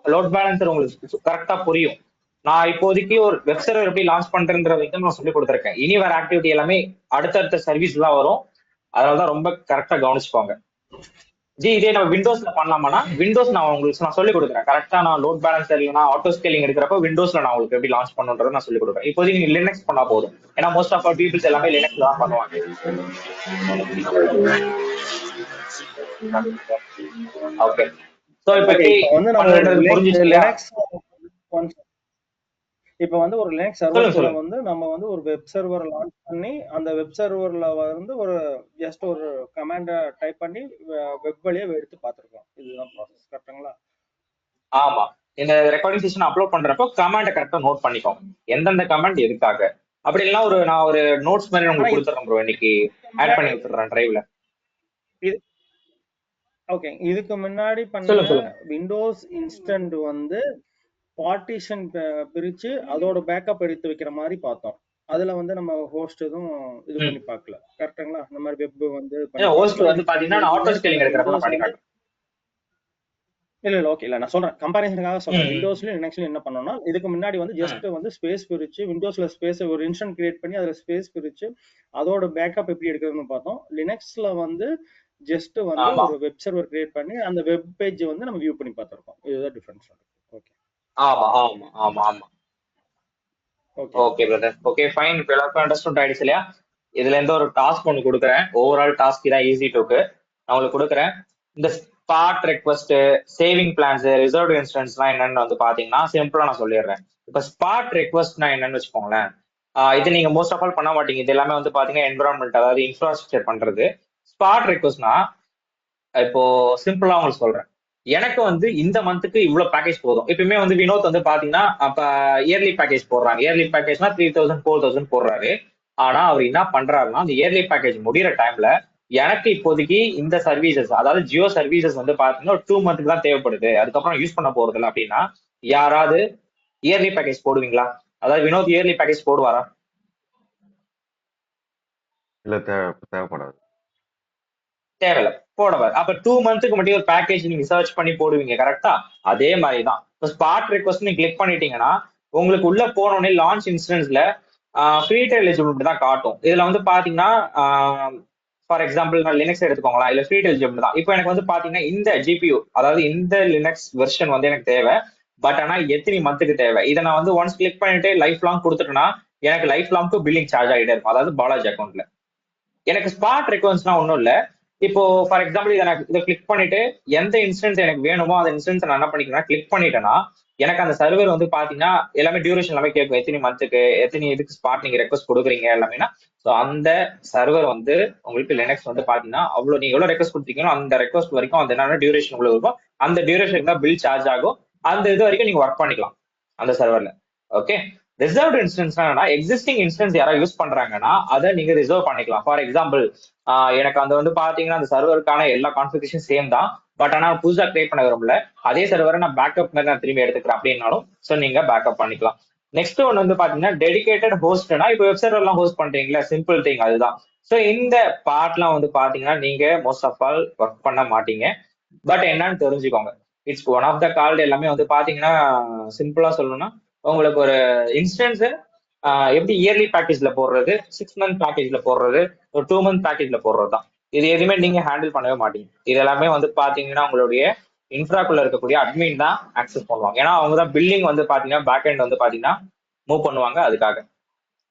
லோட் பேலன்சர் உங்களுக்கு கரெக்டா புரியும். நான் இப்போதைக்கு ஒரு வெப் சர்வர் எப்படி லான்ச் பண்றேன்றதை நான் சொல்லி கொடுத்துருக்கேன். இனி வர ஆக்டிவிட்டி எல்லாமே அடுத்தடுத்த சர்வீஸ் தான் வரும். அதனாலதான் ரொம்ப கரெக்டா கவனிச்சுக்கோங்க. ஜி இதே நம்ம விண்டோஸ்ல பண்ணலாமானா, விண்டோஸ் நான் உங்களுக்கு நான் சொல்லி கொடுக்குறேன். கரெக்டா நான் லோட் பேலன்சர் இல்லைனா ஆட்டோ ஸ்கேலிங் எடுக்கிறப்ப விண்டோஸ்ல நான் உங்களுக்கு எப்படி லான்ச் பண்ணுன்றதை நான் சொல்லி கொடுக்குறேன். இப்போதைக்கு நீங்க லினக்ஸ் பண்ணா போதும். ஏன்னா மோஸ்ட் ஆஃப் அவர் பீப்புள்ஸ் எல்லாமே லினக்ஸ்ல தான் பண்ணுவாங்க. ஓகே, சோ இப்போ வந்து நம்ம லினக்ஸ் இப்போ வந்து ஒரு லினக்ஸ் சர்வர்ல வந்து நம்ம வந்து ஒரு வெப் சர்வர் லான்ச் பண்ணி அந்த வெப் சர்வர்ல வந்து ஒரு ஜஸ்ட் ஒரு கமாண்ட டைப் பண்ணி வெப் வழியா எடுத்து பார்த்திருக்கோம். இதுதான் ப்ராசஸ், கரெக்ட்டுங்களா? ஆமா, இந்த ரெக்கார்டிங் செஷன் அப்லோட் பண்றப்போ கமாண்ட கரெக்டா நோட் பண்ணிக்கோங்க, எந்தெந்த கமாண்ட் எதுக்காக. அப்படி இல்லைன்னா ஒரு நான் ஒரு நோட்ஸ் மாதிரி உங்களுக்கு கொடுத்துறேன் ப்ரோ, இன்னைக்கு ஆட் பண்ணி விட்டுறேன் டிரைவ்ல. ஓகே, இதுக்கு முன்னாடி பண்ண விண்டோஸ் இன்ஸ்டன்ட் வந்து பார்ட்டிஷன் பிரிச்சு அதோட பேக்கப் எடுத்து வைக்கிற மாதிரி பார்த்தோம். அதுல வந்து நம்ம ஹோஸ்ட் எதுவும் இது பண்ணி பார்க்கல, கரெக்ட்டுங்களா? இந்த மாதிரி வெப் வந்து ஹோஸ்ட் வந்து பாத்தீங்கன்னா நான் ஆட்டோ ஸ்கேலிங் எடுக்கறப்ப நான் பண்ணி காட்டுறேன். இல்ல ஓகே, இல்ல நான் சொல்றேன் கம்பேரிசனுக்காக சொல்றேன். விண்டோஸ்லயும் லினக்ஸ்லயும் என்ன பண்ணோம்னா, இதுக்கு முன்னாடி வந்து ஜஸ்ட் வந்து ஸ்பேஸ் பிரிச்சு விண்டோஸ்ல ஸ்பேஸ் ஒரு இன்ஸ்டன்ட் கிரியேட் பண்ணி அதுல ஸ்பேஸ் பிரிச்சு அதோட பேக்கப் எப்படி எடுக்கிறதுன்னு பார்த்தோம். லினக்ஸ்ல வந்து ஜஸ்ட் வந்து ஆமா ஒரு வெப் சர்வர் கிரியேட் பண்ணி அந்த வெப் பேஜ் வந்து நம்ம வியூ பண்ணி பார்த்திருக்கோம். இதுதான் டிஃபரன்ஸ். ஓகே ஆமா ஆமா ஆமா ஆமா. Okay okay brother, okay fine. இப்போ எல்லாருக்கும் அண்டர்ஸ்டாண்ட் ஆயிடுச்சு இல்லையா? இதுல இருந்து ஒரு டாஸ்க் ஒன்று கொடுக்குறேன். ஓவரால் டாஸ்க் தான், ஈஸி டூக்கு நான் உங்களுக்கு கொடுக்குறேன். இந்த spot request, saving plans, reserved இன்ஸ்டன்ஸ்லாம் என்னன்னு வந்து பாத்தீங்கன்னா சிம்பிளா நான் சொல்லிடுறேன். இப்போ ஸ்பாட் ரெக்வஸ்ட்னா என்னன்னு வச்சுக்கோங்களேன். இது நீங்க மோஸ்ட் ஆஃப் ஆல் பண்ண மாட்டீங்க. இது எல்லாமே வந்து பாத்தீங்கன்னா என்விரான்மெண்ட், அதாவது இன்ஃப்ராஸ்ட்ரக்சர் பண்றது. ஸ்பாட் ரெக்வஸ்ட்னா இப்போ சிம்பிளா உங்களுக்கு சொல்றேன். எனக்கு வந்து இந்த மந்த்துக்கு இவ்வளவு பேக்கேஜ் போதும். எப்பயுமே வந்து வினோத் வந்து பாத்தீங்கன்னா அப்ப இயர்லி பேக்கேஜ் போடுறாங்க. இயர்லி பேக்கேஜ்னா 3000 4000 போடுறாரு. ஆனா அவர் என்ன பண்றாருன்னா அந்த இயர்லி பேக்கேஜ் முடிகிற டைம்ல எனக்கு இப்போதைக்கு இந்த சர்வீசஸ், அதாவது ஜியோ சர்வீசஸ் வந்து பாத்தீங்கன்னா ஒரு 2 மந்த்துக்கு தான் தேவைப்படுது, அதுக்கப்புறம் யூஸ் பண்ண போறது இல்லை அப்படின்னா யாராவது இயர்லி பேக்கேஜ் போடுவீங்களா? அதாவது வினோத் இயர்லி பேக்கேஜ் போடுவாரா? இல்ல தேவைப்படாது. தேவையில்ல, போடுவார். அப்ப 2 மந்த்துக்கு மட்டும் ஒரு பேக்கேஜ் நீங்க சர்ச் பண்ணி போடுவீங்க, கரெக்டா? அதே மாதிரி தான் ஸ்பாட் ரெக்வஸ்ட் நீங்க கிளிக் பண்ணிட்டீங்கன்னா உங்களுக்கு உள்ள போனோடனே லான்ச் இன்ஸ்டன்ஸ்ல ஃப்ரீ ட்ரையல் எலிஜிபிலிட்டி தான் காட்டும். இதுல வந்து பாத்தீங்கன்னா ஃபார் எக்ஸாம்பிள் நான் லினக்ஸ் எடுத்துக்கோங்களா, இல்ல ஃப்ரீ ட்ரையல் எலிஜிபிலிட்டி தான். இப்போ எனக்கு வந்து பாத்தீங்கன்னா இந்த ஜிபியூ, அதாவது இந்த லினக்ஸ் வெர்ஷன் வந்து எனக்கு தேவை. பட் ஆனா எத்தனை மந்த்துக்கு தேவை, இதை நான் வந்து ஒன்ஸ் கிளிக் பண்ணிட்டு லைஃப் லாங் கொடுத்துட்டேன்னா எனக்கு லைஃப் லாங்க்கு பில்லிங் சார்ஜ் ஆகிட்டே இருக்கும், அதாவது பாலாஜி அக்கௌண்ட்ல. எனக்கு ஸ்பாட் ரெக்வன்ஸ்னா ஒன்றும் இல்லை. இப்போ ஃபார் எக்ஸாம்பிள் இதை கிளிக் பண்ணிட்டு எந்த இன்ஸ்டன்ஸ் எனக்கு வேணுமோ அந்த இன்ஸ்டன்ஸ் நான் என்ன பண்ணிக்கிறேன், கிளிக் பண்ணிட்டேன்னா எனக்கு அந்த சர்வர் வந்து பாத்தீங்கன்னா எல்லாமே டியூரேஷன் எல்லாமே கேட்கும். எத்தனை மந்த்துக்கு, எத்தனை இதுக்கு ஸ்பாட் நீங்க ரெக்வஸ்ட் கொடுக்குறீங்க எல்லாமேனா. ஸோ அந்த சர்வர் வந்து உங்களுக்கு லினக்ஸ் வந்து பாத்தீங்கன்னா அவ்வளவு நீங்க எவ்வளவு ரெக்வஸ்ட் கொடுத்தீங்களோ அந்த ரெக்வஸ்ட் வரைக்கும் அந்த என்ன டியூரேஷன் உங்களுக்கு இருக்கும், அந்த டியூரேஷன் தான் பில் சார்ஜ் ஆகும். அந்த இது வரைக்கும் நீங்க ஒர்க் பண்ணிக்கலாம் அந்த சர்வர்ல. ஓகே. ரிசர்வ்டு இன்ஸ்டன்ஸ்னா எக்ஸிஸ்டிங் இன்ஸ்டன்ஸ் யாராவது யூஸ் பண்றாங்கன்னா அதை நீங்க ரிசர்வ் பண்ணிக்கலாம். ஃபார் எக்ஸாம்பிள் எனக்கு அந்த வந்து பாத்தீங்கன்னா அந்த சர்வருக்கான எல்லா கான்ஃபிகரேஷன் சேம் தான். பட் ஆனா புதுசா கிரியேட் பண்ண விரும்பல, அதே சர்வரை நான் பேக்கப் மாதிரி நான் திரும்பி எடுத்துக்கிறேன் அப்படின்னாலும் ஸோ நீங்க பேக்கப் பண்ணிக்கலாம். நெக்ஸ்ட் ஒன்று வந்து பாத்தீங்கன்னா டெடிகேட்டட் ஹோஸ்ட்னா இப்போ வெப் சர்வர் எல்லாம் ஹோஸ்ட் பண்றீங்களா, சிம்பிள் திங் அதுதான். ஸோ இந்த பார்ட்லாம் வந்து பாத்தீங்கன்னா நீங்க மோஸ்ட் ஆஃப் ஆல் ஒர்க் பண்ண மாட்டீங்க. பட் என்னன்னு தெரிஞ்சுக்கோங்க, it's one of the called. எல்லாமே வந்து பாத்தீங்கன்னா சிம்பிளா சொல்லணும்னா உங்களுக்கு ஒரு இன்ஸ்டன்ஸ் எப்படி இயர்லி பேக்கேஜ்ல போடுறது, 6 மந்த் பேக்கேஜ்ல போடுறது, ஒரு 2 மந்த் பேக்கேஜ்ல போடுறது தான். இது எதுவுமே நீங்க ஹேண்டில் பண்ணவே மாட்டீங்க. இது எல்லாமே வந்து பாத்தீங்கன்னா உங்களுடைய இன்ஃப்ராக்குள்ள இருக்கக்கூடிய அட்மின் தான் ஆக்சஸ் பண்ணுவாங்க. ஏன்னா அவங்க தான் பில்லிங் வந்து பாத்தீங்கன்னா பேக் எண்ட் வந்து பாத்தீங்கன்னா மூவ் பண்ணுவாங்க அதுக்காக.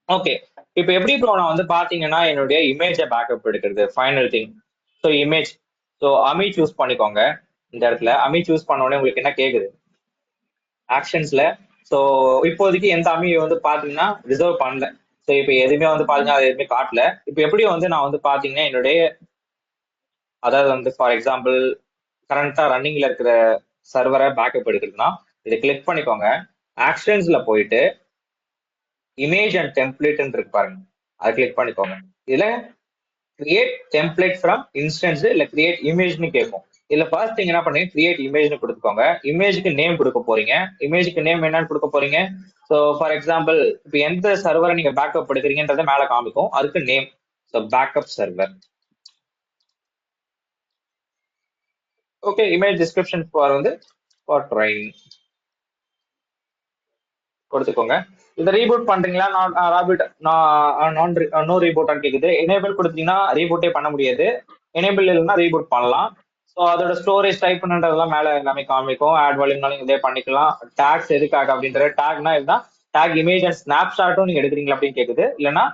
ஓகே. இப்போ எப்படி இப்போ நான் வந்து பாத்தீங்கன்னா என்னுடைய இமேஜை பேக்கப் எடுக்கிறது final thing. So image, so AMI choose பண்ணிக்கோங்க. இந்த இடத்துல அமி சூஸ் பண்ண உடனே உங்களுக்கு என்ன கேக்குது, ஆக்ஷன்ஸ்ல. ஸோ இப்போதைக்கு எந்த அமி வந்து பாத்தீங்கன்னா ரிசர்வ் பண்ணல. ஸோ இப்போ எதுவுமே வந்து பாத்தீங்கன்னா அது எதுவுமே காட்டல. இப்போ எப்படி வந்து நான் வந்து பாத்தீங்கன்னா என்னுடைய, அதாவது வந்து ஃபார் எக்ஸாம்பிள் கரண்டா ரன்னிங்ல இருக்கிற சர்வரை பேக்கப் எடுக்கிறதுனா இதை கிளிக் பண்ணிக்கோங்க. ஆக்ஷன்ஸ்ல போயிட்டு இமேஜ் அண்ட் டெம்ப்ளேட் இருக்கு பாருங்க, அதை கிளிக் பண்ணிக்கோங்க. இதுல கிரியேட் டெம்ப்ளேட் ஃப்ரம் இன்ஸ்டன்ஸ் இல்ல கிரியேட் இமேஜ்னு கேட்கும். இதுல ஃபர்ஸ்ட் நீங்க என்ன பண்ணீங்க, கிரியேட் இமேஜ்னு கொடுத்துக்கோங்க. இமேஜுக்கு நேம் கொடுக்க போறீங்க. இமேஜுக்கு நேம் என்னன்னு கொடுக்க போறீங்க. ஸோ ஃபார் எக்ஸாம்பிள் இப்போ எந்த சர்வரை நீங்க பேக்கப் எடுக்கிறீங்கன்றத மேல காமிக்கும், அதுக்கு name. So backup server. Okay. Image description for வந்து ஃபார் ட்ரைனிங் கொடுத்துக்கோங்க. இதை ரீபூட் பண்றீங்களா, நோ ரீபூட்டான்னு கேக்குது. எனேபிள் கொடுத்தீங்கன்னா ரீபூட்டே பண்ண முடியாது, எனேபிள் இல்லைன்னா ரீபூட் பண்ணலாம். ஸோ அதோட ஸ்டோரேஜ் டைப் பண்ணுறதெல்லாம் மேலே எல்லாமே காமிக்கும். ஆட் வால்யூம்னாலும் இதே பண்ணிக்கலாம். டேக்ஸ் எதுக்காக அப்படின்ற டேக்னா இதுதான். டேக் இமேஜ் அண்ட் ஸ்னாப்ஷாட்டும் நீங்க எடுக்கிறீங்களா அப்படின்னு கேக்குது. இல்லைன்னா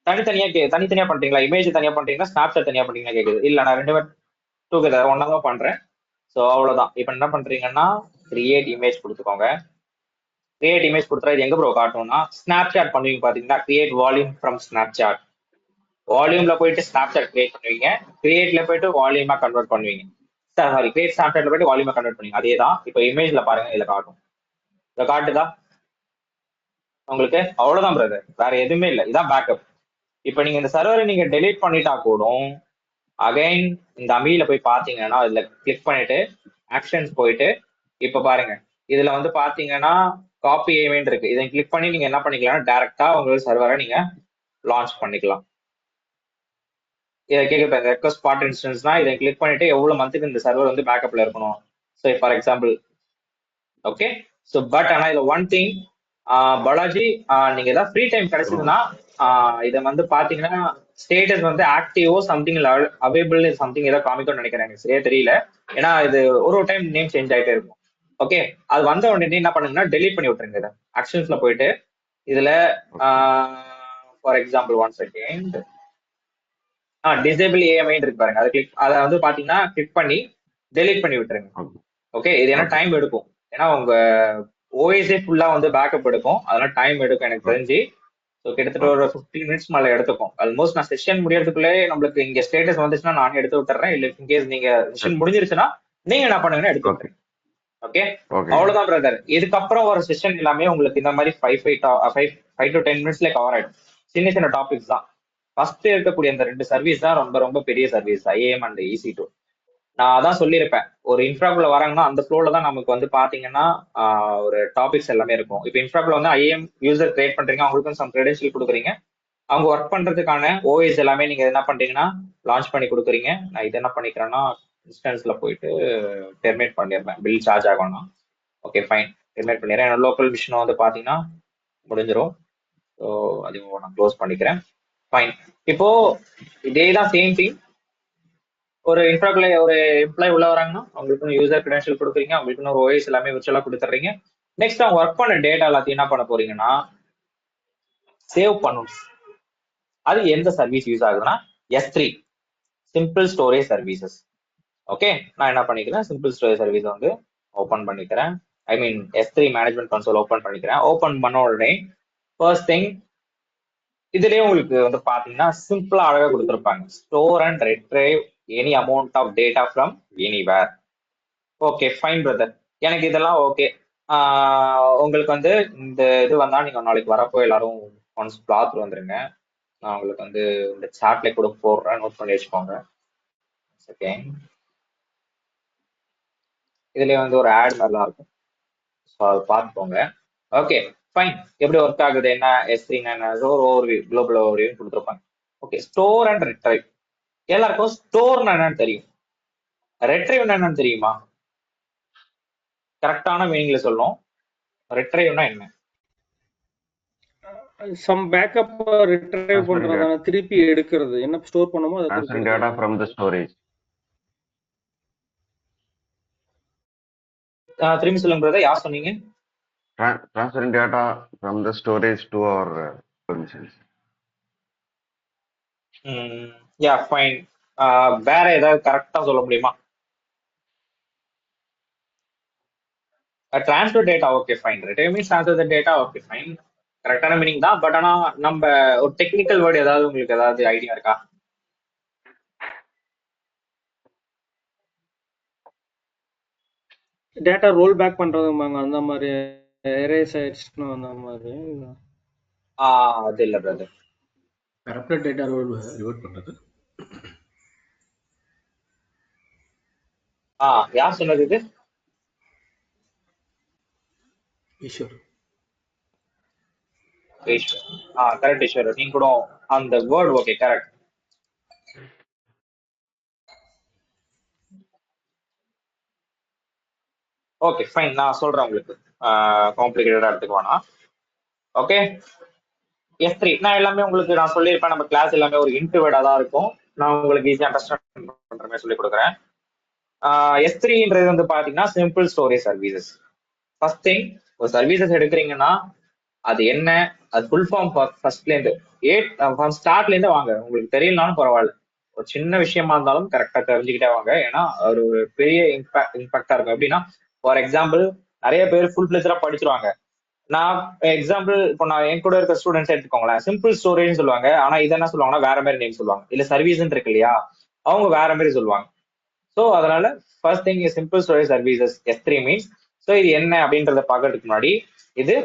தனித்தனியா பண்றீங்களா, இமேஜ் தனியா பண்றீங்களா, ஸ்னாப்ஷாட் தனியா பண்றீங்களா கேக்குது. இல்ல நான் 2 டூகெதர் ஒன்னா தான் பண்றேன். ஸோ அவ்வளவுதான். இப்போ என்ன பண்றீங்கன்னா கிரியேட் இமேஜ் கொடுத்துக்கோங்க. கிரியேட் இமேஜ் கொடுத்தா இது எங்க ப்ரோ காட்டும்னா ஸ்னாப்சாட் பண்ணுவீங்க பாத்தீங்கன்னா, கிரியேட் வால்யூம் ஃப்ரம் ஸ்னாப்சாட். வால்யூம்ல போயிட்டு ஸ்னாப்சாட் கிரியேட் பண்ணுவீங்க, கிரியேட்ல போயிட்டு வால்யூமா கன்வெர்ட் பண்ணுவீங்க. சாரி, கிரியேட் ஸ்னாப்சாட்ல போயிட்டு வால்யூமா கன்வெர்ட் பண்ணுவீங்க. அதே தான். இப்போ இமேஜ்ல பாருங்க, இதுல காட்டும். இதை காட்டுதா உங்களுக்கு? அவ்வளவுதான் பிரதர், வேற எதுவுமே இல்லை. இதான் பேக்கப். இப்போ நீங்க இந்த சர்வரை நீங்க டெலீட் பண்ணிட்டா கூட அகைன் இந்த அமியில போய் பாத்தீங்கன்னா இதுல கிளிக் பண்ணிட்டு ஆக்ஷன்ஸ் போயிட்டு இப்ப பாருங்க, இதுல வந்து பாத்தீங்கன்னா காப்பி ஏமெண்ட் இருக்கு. இதை கிளிக் பண்ணி நீங்க என்ன பண்ணிக்கலாம், டைரக்டா உங்களோட சர்வரை நீங்க லான்ச் பண்ணிக்கலாம். இதை கேட்க ரெக்வஸ்ட் ஸ்பாட் இன்ஸ்டன்ஸ்னா இதை கிளிக் பண்ணிட்டு எவ்வளவு மந்த்துக்கு இந்த சர்வர் வந்து பேக்கப்ல இருக்கணும். So for example okay. So but ஆனா இதுல ஒன் திங், பாலாஜி, நீங்க ஏதாவது ஃப்ரீ டைம் கிடைச்சதுன்னா இதை வந்து பாத்தீங்கன்னா ஸ்டேட்டஸ் வந்து ஆக்டிவோ சம்திங் அவைபிள் சம்திங் ஏதோ காமிக்கும்னு நினைக்கிறேன், எனக்கு சரியா தெரியல. ஏன்னா இது ஒரு ஒரு டைம் நேம் சேஞ்ச் ஆயிட்டே இருக்கும். ஓகே, அது வந்த உடனே என்ன பண்ணுங்கன்னா டெலீட் பண்ணி விட்டுருங்க. இதை ஆக்ஷன்ஸ்ல போயிட்டு இதுல for example 1 second disable AMI இருக்கு பாருங்க, அதை வந்து பாத்தீங்கன்னா கிளிக் பண்ணி டெலீட் பண்ணி விட்டுருங்க. ஓகே, இது ஏன்னா டைம் எடுக்கும், ஏன்னா உங்க ஓஎஸ்ஏ ஃபுல்லா வந்து பேக்கப் எடுக்கும், அதெல்லாம் டைம் எடுக்கும் எனக்கு தெரிஞ்சு. ஸோ கிட்டத்தட்ட ஒரு 15 மினிட்ஸ் மேல எடுத்துக்கும். ஆல்மோஸ்ட் நான் செஷன் முடியறதுக்குள்ளே நம்மளுக்கு இங்க ஸ்டேட்டஸ் வந்துச்சுன்னா நானே எடுத்து விட்டுறேன். இல்ல இன்கேஸ் நீங்க செஷன் முடிஞ்சிருச்சுன்னா நீங்க என்ன பண்ணுங்கன்னா எடுத்து விட்டுறேன். ஓகே, அவ்வளவுதான் பிரதர். இதுக்கப்புறம் ஒரு செஷன் எல்லாமே உங்களுக்கு இந்த மாதிரி 5 to 10 மினிட்ஸ்ல கவர் ஆயிடும். சின்ன சின்ன டாபிக்ஸ் தான். ஃபர்ஸ்ட் இருக்கக்கூடிய இந்த 2 சர்வீஸ் தான் ரொம்ப ரொம்ப பெரிய சர்வீஸ், ஐஏஎம் அண்ட் EC2. நான் அதான் சொல்லியிருப்பேன், ஒரு இன்ஃப்ராக்குள்ள வராங்கன்னா அந்த ஃப்ளோல தான் நமக்கு வந்து பாத்தீங்கன்னா ஒரு டாபிக்ஸ் எல்லாமே இருக்கும். இப்போ இன்ஃப்ராக்குள்ள வந்து ஐஏஎம் யூசர் கிரியேட் பண்றீங்க, அவங்களுக்கும் சம் கிரெடென்ஷியல் கொடுக்குறீங்க, அவங்க ஒர்க் பண்றதுக்கான ஓஎஸ் எல்லாமே நீங்க என்ன பண்றீங்கன்னா லான்ச் பண்ணி கொடுக்குறீங்க. நான் இது என்ன பண்ணிக்கிறேன்னா இன்ஸ்டன்ஸ்ல போயிட்டு டெர்மினேட் பண்ணிடுறேன், பில் சார்ஜ் ஆகணும். ஓகே ஃபைன், டெர்மினேட் பண்ணிடுறேன். என்னோட லோக்கல் மிஷின் வந்து பாத்தீங்கன்னா முடிஞ்சிடும். ஸோ அதையும் நான் க்ளோஸ் பண்ணிக்கிறேன். ஃபைன். இப்போ இதே தான் சேம் திங். ஒரு இன்ஃப்ராக்குள்ள ஒரு எம்ப்ளாய் உள்ள வராங்கன்னா அவங்களுக்கு யூசர் கிரெடென்ஷியல் கொடுக்குறீங்க, அவங்களுக்கு ஒரு ஓஎஸ் எல்லாமே விர்ச்சுவலா கொடுத்துறீங்க. நெக்ஸ்ட் அவங்க ஒர்க் பண்ண டேட்டா எல்லாத்தையும் என்ன பண்ண போறீங்கன்னா சேவ் பண்ணணும். அது எந்த சர்வீஸ் யூஸ் ஆகுதுன்னா S3 simple storage services. Okay, நான் என்ன பண்ணிக்கிறேன், சிம்பிள் ஸ்டோரேஜ் சர்வீஸ் வந்து ஓபன் பண்ணிக்கிறேன். ஐ மீன் S3 மேனேஜ்மெண்ட் கன்சோல் ஓபன் பண்ணிக்கிறேன். ஓபன் பண்ண உடனே ஃபர்ஸ்ட் திங் இதுலயே உங்களுக்கு வந்து பாத்தீங்கன்னா சிம்பிளா அழகா கொடுத்துருப்பாங்க, store and retrieve any amount of data from anywhere. Okay fine brother, எனக்கு இதெல்லாம் ஓகே. உங்களுக்கு வந்து இந்த இது வந்தா நீங்க நாளைக்கு வரப்போ எல்லாரும் ஒன்ஸ் பார்த்துட்டு வந்துருங்க. நான் உங்களுக்கு வந்து இந்த சாட்ல கூட போடுறேன், நோட் பண்ணி வச்சுக்கோங்க. ஓகே, இதுல வந்து ஒரு ஆட் மாதிரிலாம் இருக்கும், ஸோ அதை பார்த்துக்கோங்க. ஓகே ஃபைன், எப்படி ஒர்க் ஆகுது என்ன S3 ஒரு ஓவர்வியூ, குளோபல் ஓவர்வியூ கொடுத்துருப்பாங்க. Okay, store and retrieve. எல்லாருக்கும் ஸ்டோர்னா என்னன்னு தெரியும், ரெட்ரைவ்னா என்னன்னு தெரியுமா? கரெக்டான மீனிங்ல சொல்லும். ரெட்ரைவ்னா என்ன? சம் பேக்கப் ரிட்ரைவ் பண்றதான, திருப்பி எடுக்கிறது, என்ன ஸ்டோர் பண்ணுமோ அதை Transferring data from the storage. திரும்பி சொல்லுங்க பிரதர், யார் சொன்னீங்க? Transferring data from the storage to our permissions. Yeah fine. வேற ஏதாவது கரெக்டா சொல்ல முடியுமா? Transfer data, okay fine. Retrieve means transfer data, okay fine, கரெக்டான மீனிங் தான். பட் ஆனா நம்ம ஒரு டெக்னிக்கல் வேர்டு ஏதாவது உங்களுக்கு ஏதாவது ஐடியா இருக்கா? டேட்டா ரோல் பேக் பண்றதுமாங்க, அந்த மாதிரி எரேஸ் ஆயிடுச்சுன்னா அந்த மாதிரி. அது இல்ல பிரதர், கரப்டட் டேட்டா ரிவர்ட் பண்றது. யார் சொன்னது இது? ஈஸ்வர். கரெக்ட் ஈஸ்வர், நீங்க கூட அந்த word okay correct. Okay fine, நான் சொல்றேன் உங்களுக்கு, காம்ப்ளிகேட்டடா எடுத்துக்க வேணாம். ஓகே, S3 நான் எல்லாமே உங்களுக்கு நான் சொல்லியிருப்பேன், நம்ம கிளாஸ் எல்லாமே ஒரு இன்ட்ரோவேர்டா தான் இருக்கும். நான் உங்களுக்கு ஈஸியா அண்டர்ஸ்டாண்ட் பண்ற மாதிரி சொல்லி கொடுக்குறேன். S3ன்றது வந்து பாத்தீங்கன்னா simple storage services. First thing, ஒரு சர்வீசஸ் எடுக்கிறீங்கன்னா அது என்ன, அது ஃபுல் ஃபார்ம் ஃபர்ஸ்ட்ல இருந்து ஸ்டார்ட்ல இருந்து வாங்க. உங்களுக்கு தெரியலனாலும் பரவாயில்ல, ஒரு சின்ன விஷயமா இருந்தாலும் கரெக்டா தெரிஞ்சுக்கிட்டே வாங்க, ஏன்னா ஒரு பெரிய இம்பாக்டா இருக்கும். எப்படின்னா ஃபார் எக்ஸாம்பிள் நிறைய பேர் ஃபுல் பிளேஜரா படிச்சிருவாங்க. நான் எக்ஸாம்பிள் இப்போ நான் என் கூட இருக்க ஸ்டூடெண்ட்ஸ் எடுத்துக்கோங்களேன், சிம்பிள் ஸ்டோரேஜ் சொல்லுவாங்க, ஆனா இது என்ன சொல்லுவாங்கன்னா வேற மாதிரி நேம் சொல்லுவாங்க. இல்ல சர்வீஸ் இருக்கு இல்லையா, அவங்க வேற மாதிரி சொல்லுவாங்க. ஸோ அதனால first thing simple storage services S3 means. So இது என்ன அப்படின்றத பார்க்கறதுக்கு முன்னாடி இது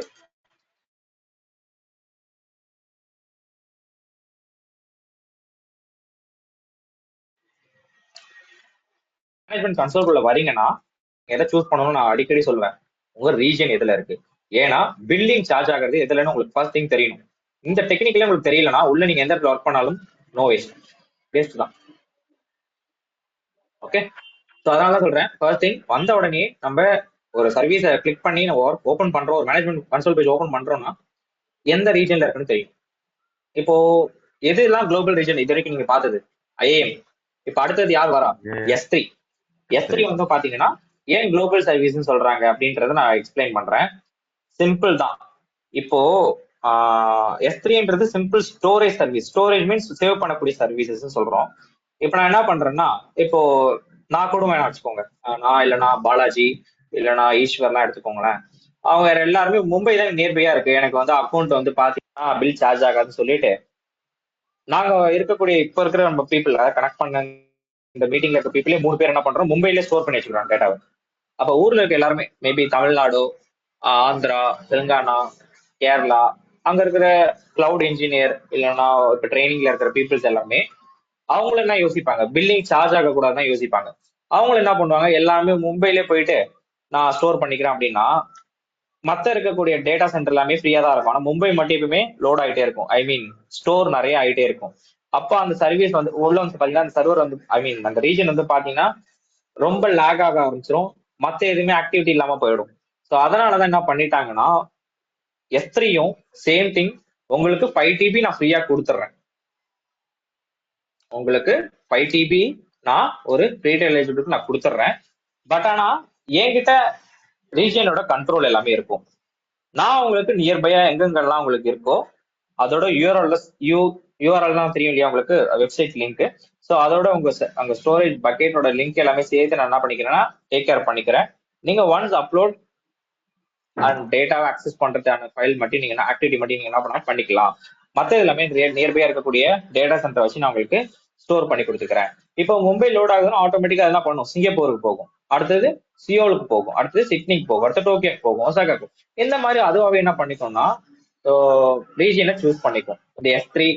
மேனேஜ்மெண்ட் கன்சோல்குள்ள வரீங்கன்னா எதை சூஸ் பண்ணணும்னு நான் அடிக்கடி சொல்லுவேன், உங்க ரீஜன் எதுல இருக்கு. ஏன்னா பில்டிங் சார்ஜ் ஆகிறது எதுலன்னு உங்களுக்கு ஃபர்ஸ்ட் திங் தெரியணும். இந்த டெக்னிக்கலே உங்களுக்கு தெரியலனா உள்ள நீங்க எந்த இடத்துல ஒர்க் பண்ணாலும் நோ வேஸ்ட் தான். ஓகே, ஸோ அதனால சொல்றேன், ஃபர்ஸ்ட் திங் வந்த உடனே நம்ம ஒரு சர்வீஸை கிளிக் பண்ணி நம்ம ஓப்பன் பண்றோம், ஒரு மேனேஜ்மெண்ட் கன்சோல் பேஜ் ஓப்பன் பண்றோம்னா எந்த ரீஜன்ல இருக்குன்னு தெரியும். இப்போ எதுலாம் குளோபல் ரீஜன் இது வரைக்கும் நீங்க பார்த்தது? ஐஏஎம். இப்போ அடுத்தது யார் வரா? S3. S3 வந்து பாத்தீங்கன்னா ஏன் குளோபல் சர்வீஸ்னு சொல்றாங்க அப்படின்றத நான் எக்ஸ்பிளைன் பண்றேன். சிம்பிள் தான். இப்போ S3ன்றது simple storage service. Storage means save பண்ணக்கூடிய சர்வீசஸ் சொல்றோம். இப்போ நான் என்ன பண்றேன்னா, இப்போ நான் கூட வேணா வச்சுக்கோங்க, நான் இல்லைனா பாலாஜி இல்லைனா ஈஸ்வர்லாம் எடுத்துக்கோங்களேன். அவங்க எல்லாருமே மும்பை தான் நியர்பையா இருக்கு. எனக்கு வந்து அக்கௌண்ட் வந்து பாத்தீங்கன்னா பில் சார்ஜ் ஆகாதுன்னு சொல்லிட்டு நாங்க இருக்கக்கூடிய இப்ப இருக்கிற நம்ம பீப்புள் கனெக்ட் பண்ண இந்த மீட்டிங்ல இருக்க பீப்புளே 3 பேர் என்ன பண்றோம், மும்பையிலே ஸ்டோர் பண்ணி வச்சுக்கிறோம் டேட்டாவை. அப்ப ஊர்ல இருக்க எல்லாருமே மேபி தமிழ்நாடு, ஆந்திரா, தெலுங்கானா, கேரளா, அங்க இருக்கிற கிளவுட் இன்ஜினியர் இல்லைன்னா இப்ப ட்ரைனிங்ல இருக்கிற பீப்புள்ஸ் எல்லாமே அவங்களும் என்ன யோசிப்பாங்க, பில்லிங் சார்ஜ் ஆக கூடாதுதான் யோசிப்பாங்க. அவங்களும் என்ன பண்ணுவாங்க, எல்லாமே மும்பையிலே போயிட்டு நான் ஸ்டோர் பண்ணிக்கிறேன் அப்படின்னா மத்த இருக்கக்கூடிய டேட்டா சென்டர் எல்லாமே ஃப்ரீயா தான் இருக்கும். ஆனா மும்பை மட்டும் எப்பவுமே லோட் ஆகிட்டே இருக்கும். ஐ மீன் ஸ்டோர் நிறைய ஆகிட்டே இருக்கும். அப்ப அந்த சர்வீஸ் வந்து உள்ள வந்து பாத்தீங்கன்னா அந்த சர்வர் வந்து ஐ மீன் அந்த ரீஜன் வந்து பாத்தீங்கன்னா ரொம்ப லேக் ஆக ஆரம்பிச்சிடும். மத்த எதுவுமே ஆக்டிவிட்டி இல்லாம போயிடும். ஸோ அதனாலதான் என்ன பண்ணிட்டாங்கன்னா S3யும் சேம் திங், உங்களுக்கு 5 TB நான் ஃப்ரீயா கொடுத்துட்றேன். உங்களுக்கு 5 TB நான் ஒரு ரீட்டைல் எலிஜிபிலிட்டி நான் கொடுத்துட்றேன். பட் ஆனா என்கிட்ட ரீஜனோட கண்ட்ரோல் எல்லாமே இருக்கும். நான் உங்களுக்கு நியர்பையா எங்கெங்கெல்லாம் உங்களுக்கு இருக்கோ அதோட யூஆர்எல் தான் தெரியும் இல்லையா உங்களுக்கு, வெப்சைட் லிங்க். ஸோ அதோட அங்க ஸ்டோரேஜ் பக்கெட்டோட லிங்க் எல்லாமே சேர்த்து நான் என்ன பண்ணிக்கிறேன்னா டேக் கேர் பண்ணிக்கிறேன். நீங்க ஒன்ஸ் அப்லோட் அண்ட் டேட்டாவை அக்சஸ் பண்றதுக்கான ஃபைல் மட்டும் நீங்க ஆக்டிவிட்டி மட்டும் நீங்க என்ன பண்ணா பண்ணிக்கலாம். மற்ற எல்லாமே நியர்பையா இருக்கக்கூடிய டேட்டா சென்டர் வச்சு நான் உங்களுக்கு ஸ்டோர் பண்ணி கொடுத்துக்கிறேன். இப்போ மும்பை லோட் ஆகுதுன்னா ஆட்டோமேட்டிக்கா என்ன பண்ணும், சிங்கப்பூருக்கு போகும், அடுத்தது சியோலுக்கு போகும், அடுத்தது சிட்னிக்கு போகும், அடுத்து டோக்கியோக்கு போகும், ஒசாகாக்கு. இந்த மாதிரி அதுவாகவே என்ன பண்ணிக்கோம்னா ரீஜியனை சூஸ் பண்ணிக்கும் இந்த S3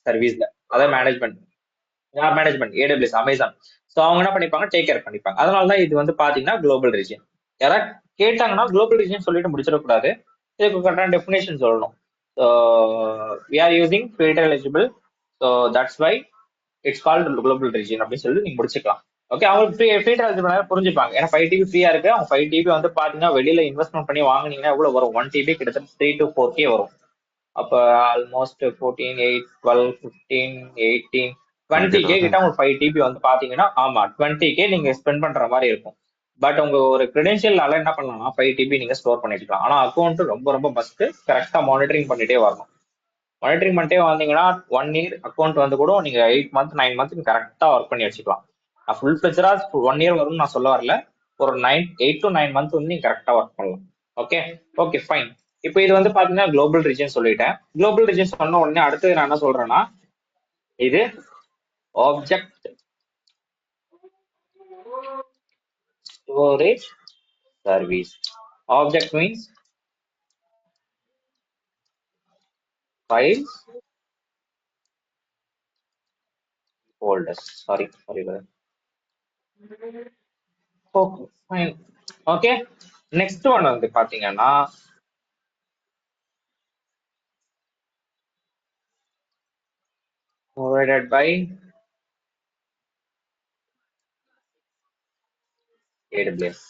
சர்வீஸ்ல. அதாவது மேனேஜ்மெண்ட் AWS, அமேசான். ஸோ அவங்க என்ன பண்ணிப்பாங்க, டேக் கேர் பண்ணிப்பாங்க. அதனாலதான் இது வந்து பாத்தீங்கன்னா குளோபல் ரீஜன். யாராவது கேட்டாங்கன்னா குளோபல் ரீஜன் சொல்லிட்டு முடிச்சிடக்கூடாது, இதுக்கு கரெக்டான டெஃபினேஷன் சொல்லணும். we are using federal eligible, so that's why it's called global region அப்படின்னு சொல்லி நீங்க முடிச்சுக்கலாம். ஓகே, அவங்களுக்கு ஃபீடர் எலிஜிபிள் புரிஞ்சுப்பாங்க. ஏன்னா 5 TB ஃப்ரீயா இருக்கு. அவங்க 5 TB வந்து பாத்தீங்கன்னா வெளியில இன்வெஸ்ட்மெண்ட் பண்ணி வாங்குனீங்கன்னா எவ்வளவு வரும், 1 TB கிட்டத்தட்ட 3 to 4K வரும். அப்ப ஆல்மோஸ்ட் 14, 8, 12, 15, 18, 20K கிட்ட உங்களுக்கு 5 TB வந்து பாத்தீங்கன்னா, ஆமா 20K நீங்க ஸ்பெண்ட் பண்ற மாதிரி இருக்கும். பட் உங்க ஒரு கிரெடென்ஷியல்னால என்ன பண்ணலாம்னா 5 TB நீங்க ஸ்டோர் பண்ணிக்கலாம். ஆனா அக்கௌண்ட் ரொம்ப ரொம்ப மஸ்ட், கரெக்டா மானிட்டரிங் பண்ணிட்டே வரணும். மானிட்டரிங் பண்ணிட்டே வந்தீங்கன்னா 1 year அக்கௌண்ட் வந்து கூட நீங்க 8 month 9 month கரெக்டா ஒர்க் பண்ணி வச்சுக்கலாம். ஃபுல் ஃபிளெஜ்டா 1 year வரும்னு நான் சொல்ல வரல, ஒரு 8 to 9 month வந்து நீங்க கரெக்டா ஒர்க் பண்ணலாம். Okay fine. இப்போ இது வந்து பாத்தீங்கன்னா குளோபல் ரீஜன் சொல்லிட்டேன். குளோபல் ரீஜன் சொன்ன உடனே அடுத்து நான் என்ன சொல்றேன்னா, இது object storage service. Object means files, folders. Sorry. Okay, fine. Okay. Next one வந்து பாத்தீங்கன்னா provided by AWS.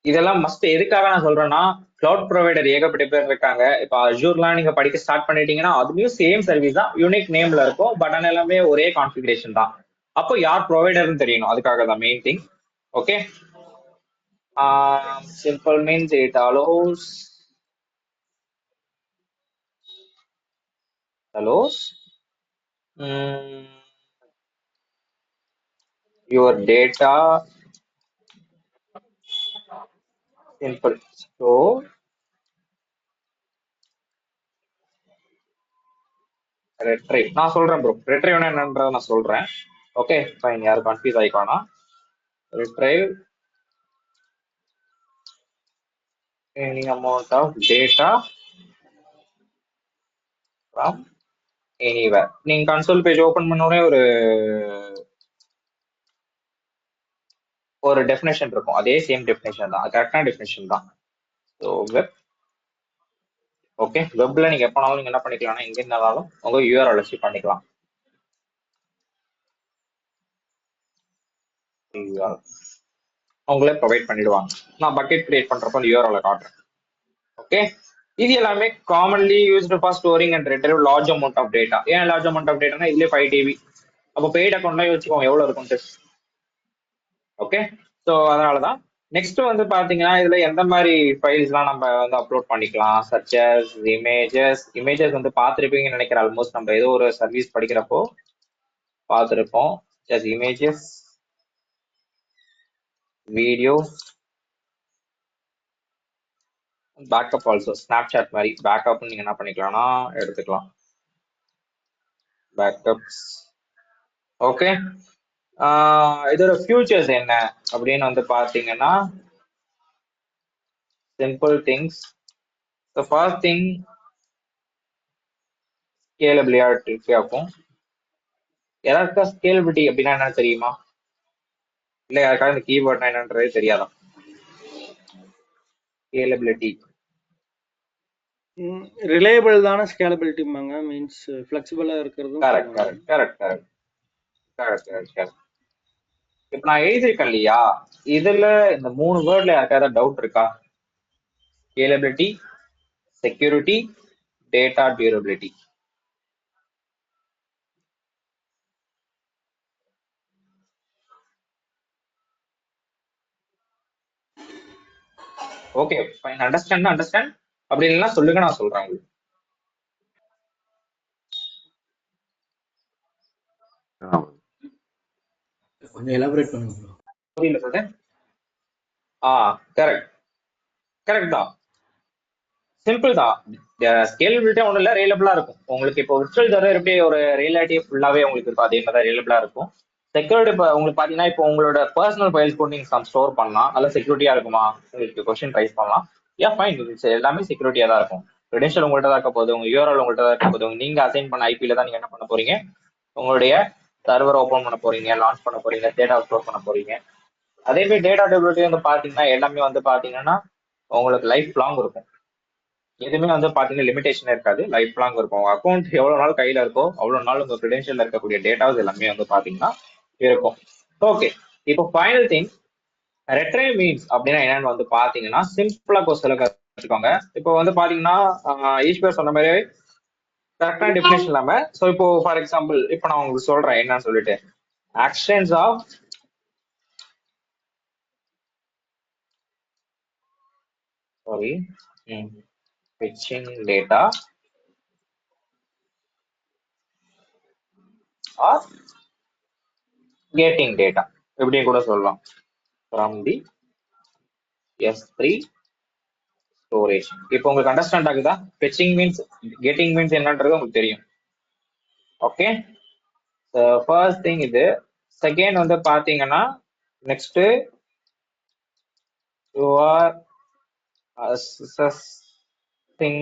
இதெல்லாம் மஸ்ட். எதுக்காக நான் சொல்றேன்னா, கிளவுட் ப்ரொவைடர் ஏகப்பட்ட பேர் இருக்காங்க. இப்போ அஜூர்லாம் நீங்க படிக்க ஸ்டார்ட் பண்ணிட்டீங்கன்னா அதுலயும் சேம் சர்வீஸ் தான், யூனிக் நேம்ல இருக்கும். பட் ஆனால் எல்லாமே ஒரே கான்ஃபிகரேஷன் தான். அப்போ யார் ப்ரொவைடர்னு தெரியணும், அதுக்காக தான் main thing. Okay, simple means it allows your data simple store retrieve. நான் சொல்றேன் ப்ரோ, retrieve என்னன்றத நான் சொல்றேன். ஓகே ஃபைன், யாரும் கன்ஃபியூஸ் ஆயிக்கானா. retrieve any amount of data from anywhere. நீங்க கன்சோல் பேஜ் ஓபன் பண்ண உடனே ஒரு டெஃபினேஷன் இருக்கும், அதே சேம் டெஃபினேஷன் தான், கரெக்டான டெஃபினேஷன் தான். So web. ஓகே, வெப்ல நீங்க எப்பனாலும் நீங்க என்ன பண்ணிக்கலாம்னா எங்க இருந்தாலும் உங்க URL வச்சு பண்ணிக்கலாம். அவங்களே ப்ரொவைட் பண்ணிடுவாங்க. நான் பக்கெட் கிரியேட் பண்றப்ப அந்த யூஆர்எல் காட்டுறேன். ஓகே, இது எல்லாமே commonly used for storing and retrieve large amount of data. ஏன் லார்ஜ் அமௌண்ட் ஆஃப் டேட்டானா இதுலேயே 5 டிபி. அப்போ பெய்ட் அக்கௌண்ட்லாம் வச்சுக்கோங்க எவ்வளோ இருக்கும் டெஸ்ட். ஓகே, ஸோ அதனால தான் நெக்ஸ்ட் வந்து பார்த்தீங்கன்னா இதில் எந்த மாதிரி ஃபைல்ஸ்லாம் நம்ம வந்து அப்லோட் பண்ணிக்கலாம். சச்சஸ் இமேஜஸ் வந்து பார்த்துருப்பீங்கன்னு நினைக்கிறேன். ஆல்மோஸ்ட் நம்ம ஏதோ ஒரு சர்வீஸ் படிக்கிறப்போ பார்த்துருப்போம். Images, video, backup also. Snapchat மாதிரி பேக்கப் நீங்க என்ன பண்ணிக்கலாம்னா எடுத்துக்கலாம். பேக்கப்ஸ். ஓகே, இதோட ஃபியூச்சர்ஸ் என்ன அப்படின்னு வந்து பார்த்தீங்கன்னா simple things. The first thing scalability ஆகும். யாருக்கா ஸ்கேலபிலிட்டி அப்படின்னா என்னன்னு தெரியுமா? இல்லை யாருக்காவது இந்த கீவேர்ட்னா என்னன்றதே தெரியாதா? ஸ்கேலபிலிட்டி ரிலையபிள் தான ஸ்கேலபிலிட்டிமாங்க, மீன்ஸ் ஃப்ளெக்சிபிளா இருக்கிறதும். Correct correct correct correct correct correct correct. இப்போ நான் எழுதியிருக்கேன் இல்லையா, இதுல இந்த 3 வேர்ட்ல யாருக்காவது டவுட் இருக்கா? Scalability, security, data durability. Okay fine, understand. அப்படி இல்லைன்னா சொல்லுங்க, நான் சொல்றேன் உங்களுக்கு. கொஞ்சம் எலாபரேட் பண்ணுங்க ப்ரோ. புரியல சார். கரெக்ட் தான், சிம்பிள் தான். ஸ்கேலபிலிட்டி ஒன்றும் இல்லை, ரியலபிளா இருக்கும். உங்களுக்கு இப்போ விர்ச்சுவல் சர்வர் எப்படி ஒரு ரியலாலிட்டி ஃபுல்லாவே உங்களுக்கு இருக்கும், அதே மாதிரி தான் ரியலபிளா இருக்கும். செக்யூரிட்டி இப்போ உங்களுக்கு பார்த்தீங்கன்னா இப்போ உங்களோட பர்சனல் ஃபைல்ஸ் கூட நீங்கள் ஸ்டோர் பண்ணலாம், அதில் செக்யூரிட்டியா இருக்குமா உங்களுக்கு கொஸ்டின் ரைஸ் பண்ணலாம். ஃபைன், எல்லாமே செக்யூரிட்டியா தான் இருக்கும். கிரெடென்ஷியல் உங்கள்கிட்ட தான் இருக்க போது, உங்க யூஆர்எல் உங்கள்கிட்ட தான் இருக்க போது. நீங்க அசைன் பண்ண ஐபியில தான் நீங்க என்ன பண்ண போறீங்க, உங்களுடைய சர்வர் ஓப்பன் பண்ண போறீங்க, லான்ச் பண்ண போறீங்க, டேட்டா ஸ்டோர் பண்ண போறீங்க. அதே மாதிரி டேட்டா டியூரபிலிட்டி வந்து பாத்தீங்கன்னா எல்லாமே வந்து பாத்தீங்கன்னா உங்களுக்கு லைஃப் லாங் இருக்கும். எதுவுமே வந்து பாத்தீங்கன்னா லிமிடேஷன் இருக்காது, லைஃப் லாங் இருக்கும். உங்க அக்கௌண்ட் எவ்வளவு நாள் கையில இருக்கோ அவ்வளவு நாள் உங்க கிரெடென்ஷியல்ல இருக்கக்கூடிய டேட்டாஸ் எல்லாமே வந்து பாத்தீங்கன்னா இருக்கும். ஓகே, இப்போ ஃபைனல் திங் ரெட்ரைவ் மீன்ஸ் அப்படின்னா என்னன்னு வந்து பாத்தீங்கன்னா சிம்பிளா கொஸ்டின் கற்றுக்கோங்க. இப்போ வந்து பாத்தீங்கன்னா ஈஸ்வர் சொன்ன மாதிரி கரெக்டான டெஃபினேஷன் இல்லாம, ஸோ இப்போ ஃபார் எக்ஸாம்பிள் இப்போ நான் உங்களுக்கு சொல்றேன் என்னன்னு சொல்லிட்டு, actions of fetching data or getting data எப்படியும் கூட சொல்லலாம் from the S3 storage. இப்போ உங்களுக்கு அண்டர்ஸ்டாண்ட் ஆகுதா? fetching means getting means என்னன்றது உங்களுக்கு தெரியும். ஓகே, ஃபர்ஸ்ட் திங் இது. செகண்ட் வந்து பாத்தீங்கன்னா நெக்ஸ்ட் யூ ஆர் accessing,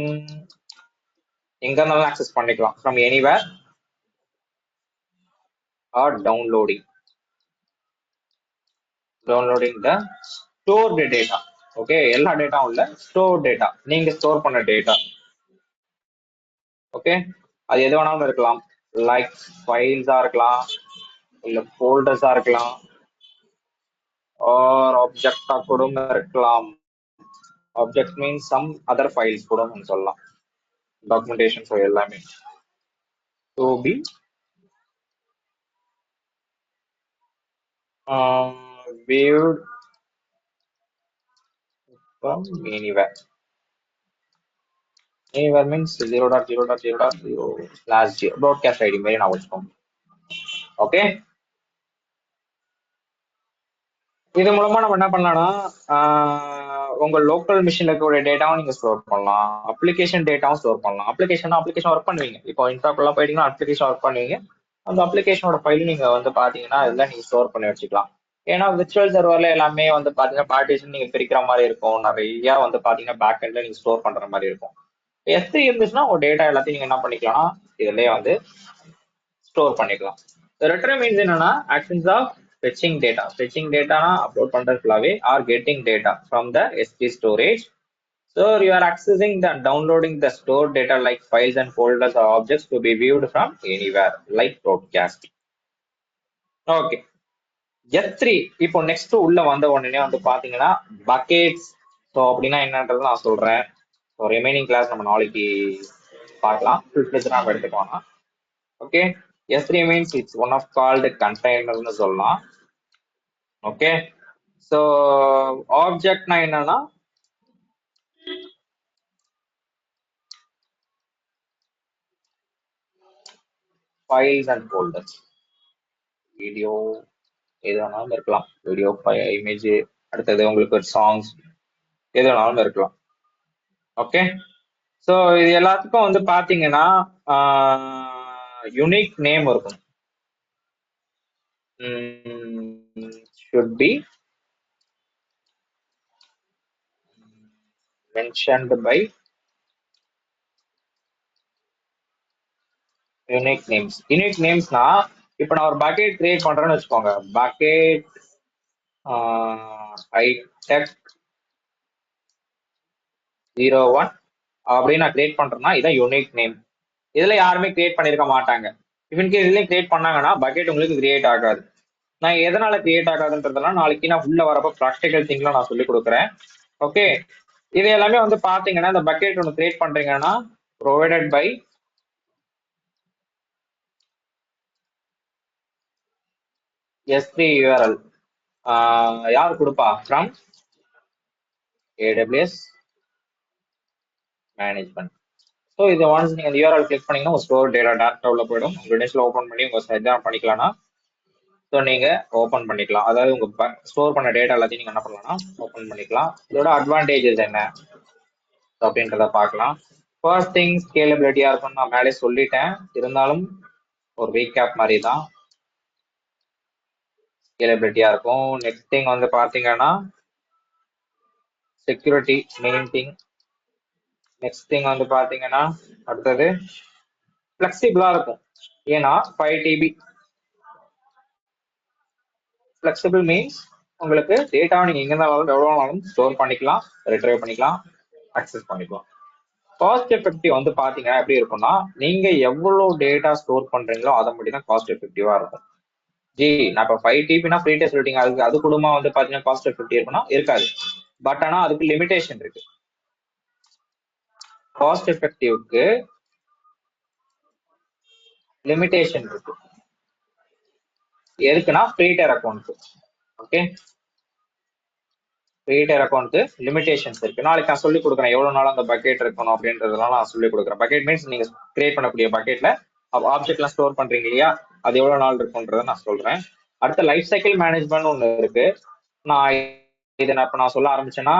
எங்க இருந்தாலும் ஆக்சஸ் பண்ணிக்கலாம், from anywhere or downloading the stored data. Okay, எல்லா டேட்டாவும் இல்ல, ஸ்டோர் டேட்டா, நீங்க ஸ்டோர் பண்ண டேட்டா. ஓகே, அது எது வேணாலும் இருக்கலாம், லைக் ஃபைல்ஸா இருக்கலாம், இல்ல ஃபோல்டர்ஸா இருக்கலாம், ஆர் ஆப்ஜெக்டா கூட இருக்கலாம். Object means some other files கூட சொல்லலாம், டாக்குமெண்டேஷன் ஃபைல் எல்லாமே. To be viewed from anywhere. Anywhere means 0.0.0.0/0 broadcast ID மாதிரி நான் வச்சுக்கோங்க. ஓகே, இது மூலமா நம்ம என்ன பண்ணலாம்னா உங்க லோக்கல் மிஷின்ல இருக்கக்கூடிய டேட்டாவும் நீங்க ஸ்டோர் பண்ணலாம், அப்ளிகேஷன் டேட்டாவும் ஸ்டோர் பண்ணலாம். அப்ளிகேஷன் ஒர்க் பண்ணுவீங்க, இப்போ இன்ஸ்டாக்குள்ள போயிட்டீங்கன்னா அப்ளிகேஷன் ஒர்க் பண்ணுவீங்க, அந்த அப்ளிகேஷனோட ஃபைல் நீங்க வந்து பாத்தீங்கன்னா இதெல்லாம் நீங்க ஸ்டோர் பண்ணி வச்சுக்கலாம். ஏன்னா விர்ச்சுவல் சர்வர்ல எல்லாமே வந்து பாத்தீங்கன்னா பார்ட்டிஷன் நீங்க பிரிக்கிற மாதிரி இருக்கும், நிறைய வந்து பாத்தீங்கன்னா பேக் எண்ட்ல நீங்க ஸ்டோர் பண்ற மாதிரி இருக்கும். S3 இருந்துச்சுன்னா உங்க டேட்டா எல்லாத்தையும் நீங்க என்ன பண்ணிக்கலாம்னா இதுலயே வந்து ஸ்டோர் பண்ணிக்கலாம். retrieve means என்னன்னா actions of fetching data. fetching data upload பண்றது ஃபுல்லாவே or getting data from the S3 storage. So you are accessing the downloading the stored data like files and folders or objects to be viewed from anywhere like broadcast. Okay, S3 இப்போ next உள்ள வந்த உடனே வந்து பாத்தீங்கன்னா buckets. So அப்படின்னா என்னன்றது நான் சொல்றேன். ஸோ ரிமைனிங் கிளாஸ் நம்ம நாளைக்கு பார்க்கலாம். ஃபுல் ஃபிளெஜ்டா நம்ம எடுத்துக்கலாம். Okay, S3 means it's one of called கண்டெய்னர்னு சொல்லலாம். ஓகே, ஸோ ஆப்ஜெக்ட்னா என்னன்னா ஃபைல்ஸ் அண்ட் ஃபோல்டர்ஸ். வீடியோ எது வேணாலும் இருக்கலாம். வீடியோ, இமேஜ், அடுத்தது உங்களுக்கு ஒரு சாங்ஸ், எது வேணாலும் இருக்கலாம். ஓகே, ஸோ இது எல்லாத்துக்கும் வந்து பாத்தீங்கன்னா யூனிக் நேம் இருக்கும். should be mentioned by unique names. Unique namesனா இப்போ நான் ஒரு பக்கெட் கிரியேட் பண்றேன்னு வச்சுக்கோங்க. பக்கெட் ஐடெக் 01 அப்படின்னு நான் கிரியேட் பண்றேன்னா இதான் யூனிக் நேம். இதுல யாருமே கிரியேட் பண்ணிருக்க மாட்டாங்க. இவனுக்கு இதுலயும் கிரியேட் பண்ணாங்கன்னா பக்கெட் உங்களுக்கு கிரியேட் ஆகாது. நான் எதனால கிரியேட் ஆகாதுன்றதெல்லாம் நாளைக்கு நான் உள்ள வரப்போ ப்ராக்டிக்கல் திங்ல நான் சொல்லி கொடுக்குறேன். ஓகே, இது எல்லாமே வந்து பாத்தீங்கன்னா இந்த பக்கெட் ஒன்று கிரியேட் பண்றீங்கன்னா ப்ரொவைடட் பை S3 URL யார் கொடுப்பா? From AWS management. ஸோ இது ஒன்ஸ் நீங்க அந்த URL கிளிக் பண்ணீங்கன்னா ஸ்டோர் டேட்டா டேரக்டா உள்ள போயிடும். உங்க டெஸ்க்ல ஓப்பன் பண்ணி உங்க எதாவது பண்ணிக்கலாம்னா ஸோ நீங்க ஓப்பன் பண்ணிக்கலாம். அதாவது உங்க ஸ்டோர் பண்ண டேட்டா எல்லாத்தையும் நீங்க என்ன பண்ணலாம்னா ஓப்பன் பண்ணிக்கலாம். இதோட அட்வான்டேஜஸ் என்ன அப்படின்றத பார்க்கலாம். ஃபர்ஸ்ட் திங் ஸ்கேலபிலிட்டியா இருக்கும்னு நான் மேலே சொல்லிட்டேன். இருந்தாலும் ஒரு ரீகேப் மாதிரி தான். ஸ்கேலபிலிட்டியா இருக்கும். நெக்ஸ்ட் திங் வந்து பாத்தீங்கன்னா security main thing. Next thing வந்து பாத்தீங்கன்னா அடுத்தது ஃபிளெக்சிபிளா இருக்கும். ஏன்னா 5 TB ஃபிளெக்சிபிள் மீன்ஸ் உங்களுக்கு டேட்டா நீங்க எங்க இருந்தாலும் எவ்வளவு நாளும் ஸ்டோர் பண்ணிக்கலாம், ரிட்ரைவ் பண்ணிக்கலாம், அக்சஸ் பண்ணிக்கலாம். காஸ்ட் எஃபெக்டிவ் வந்து பாத்தீங்கன்னா எப்படி இருக்கும்னா நீங்க எவ்வளவு டேட்டா ஸ்டோர் பண்றீங்களோ அதை மட்டும் தான் காஸ்ட் எஃபெக்டிவா இருக்கும். ஜி நான் இப்போ 5 TBனா ஃப்ரீ டெஸ்ட் சொல்லிட்டீங்க, அது குடும்பமா வந்து பாத்தீங்கன்னா காஸ்ட் எஃபெக்டிவ் இருக்குன்னா இருக்காது. பட் ஆனா அதுக்கு லிமிடேஷன் இருக்கு. காஸ்ட் எஃபெக்டிவ்க்கு லிமிடேஷன் இருக்கு. எதுக்குன்னா free tyre account. Okay, free tyre account limitations இருக்கு. நாளைக்கு நான் சொல்லி கொடுக்குறேன் எவ்வளவு நாள் அந்த பக்கெட் இருக்கணும் அப்படின்றதெல்லாம் நான் சொல்லி கொடுக்குறேன். பக்கெட் மீன்ஸ் நீங்க கிரியேட் பண்ணக்கூடிய பக்கெட்ல ஆப்ஜெக்ட்லாம் ஸ்டோர் பண்றீங்க இல்லையா, அது எவ்வளவு நாள் இருக்குன்றத நான் சொல்றேன். அடுத்த லைஃப் சைக்கிள் மேனேஜ்மெண்ட் ஒன்று இருக்கு. நான் இதை இப்போ நான் சொல்ல ஆரம்பிச்சேன்னா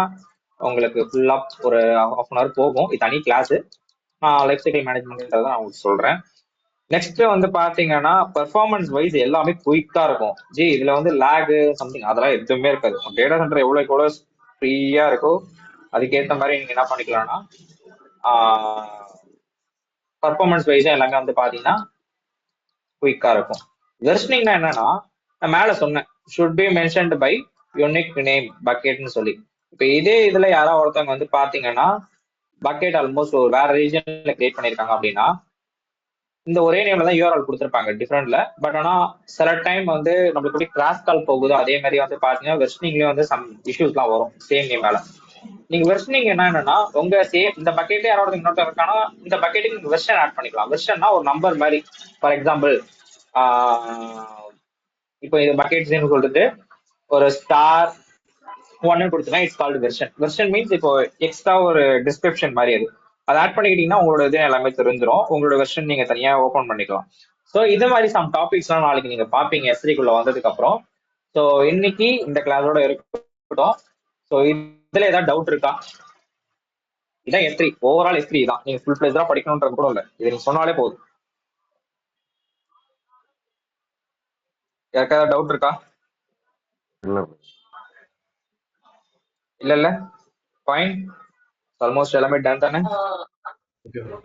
உங்களுக்கு ஃபுல்லா ஒரு ஹாஃப் அன் ஹவர் போகும். இது தனி கிளாஸ். நான் லைஃப் சைக்கிள் மேனேஜ்மெண்ட்ன்றதை நான் உங்களுக்கு சொல்றேன். நெக்ஸ்ட் வந்து பாத்தீங்கன்னா பெர்ஃபார்மன்ஸ் வைஸ் எல்லாமே குயிக்கா இருக்கும். ஜி இதுல வந்து லேக் சம்திங் அதெல்லாம் எதுவுமே இருக்காது. டேட்டா சென்டர் எவ்வளவு ஃப்ரீயா இருக்கோ அதுக்கேற்ற மாதிரி நீங்க என்ன பண்ணிக்கலாம்னா பர்ஃபார்மன்ஸ் வைஸா எல்லாமே வந்து பாத்தீங்கன்னா குயிக்கா இருக்கும். வெர்ஷனிங்னா என்னன்னா நான் மேல சொன்னேன் should be mentioned by unique name பக்கெட்னு சொல்லி. இப்போ இதே இதுல யாராவது ஒருத்தவங்க வந்து பாத்தீங்கன்னா பக்கெட் ஆல்மோஸ்ட் ஒரு வேற ரீஜன்ல கிரியேட் பண்ணிருக்காங்க அப்படின்னா இந்த ஒரே நேம்ல தான் URL கொடுத்துருப்பாங்க டிஃப்ரெண்ட்ல. பட் ஆனா சில டைம் வந்து நம்மளுக்கு எப்படி கிராஸ் கால் போகுதோ அதே மாதிரி வந்து பாத்தீங்கன்னா வெர்ஷனிங்லயும் வந்து சம் இஷ்யூஸ்லாம் வரும் சேம் நேம் மேல. நீங்க வெர்ஷனிங் என்னன்னா உங்க சேம் இந்த பக்கெட்டே யாராவது இன்னொருத்தர் இருக்கானா இந்த பக்கெட்டுக்கு நீங்க வெர்ஷன் ஆட் பண்ணிக்கலாம். வெர்ஷன்னா ஒரு நம்பர் மாதிரி. ஃபார் எக்ஸாம்பிள் இப்போ இது பக்கெட்ஸ்ன்னு சொல்லிட்டு ஒரு ஸ்டார் 1 கொடுத்தா it's called version. Version means இப்போ எக்ஸ்ட்ரா ஒரு டிஸ்கிரிப்ஷன் மாதிரி அது. அதை ஆட் பண்ணிக்கிட்டீங்கன்னா உங்களோட இது எல்லாமே தெரிஞ்சிடும். உங்களோட வெர்ஷன் நீங்க தனியா ஓபன் பண்ணிக்கலாம். ஸோ இது மாதிரி சம் டாபிக்ஸ்லாம் நாளைக்கு நீங்க பாப்பீங்க S3குள்ள வந்ததுக்கு அப்புறம். ஸோ இன்னைக்கு இந்த கிளாஸோட இருக்கட்டும். ஸோ இதுல ஏதாவது டவுட் இருக்கா? இதான் S3 ஓவரால். S3 தான் நீங்க ஃபுல் ஃபிளெஜ்டா படிக்கணும்ன்றது கூட இல்லை, இது நீங்க சொன்னாலே போதும். யாருக்காவது டவுட் இருக்கா? இல்ல இல்ல இல்ல ஃபைன். ஆல்மோஸ்ட் எல்லாமே டன் தானே? Okay bro.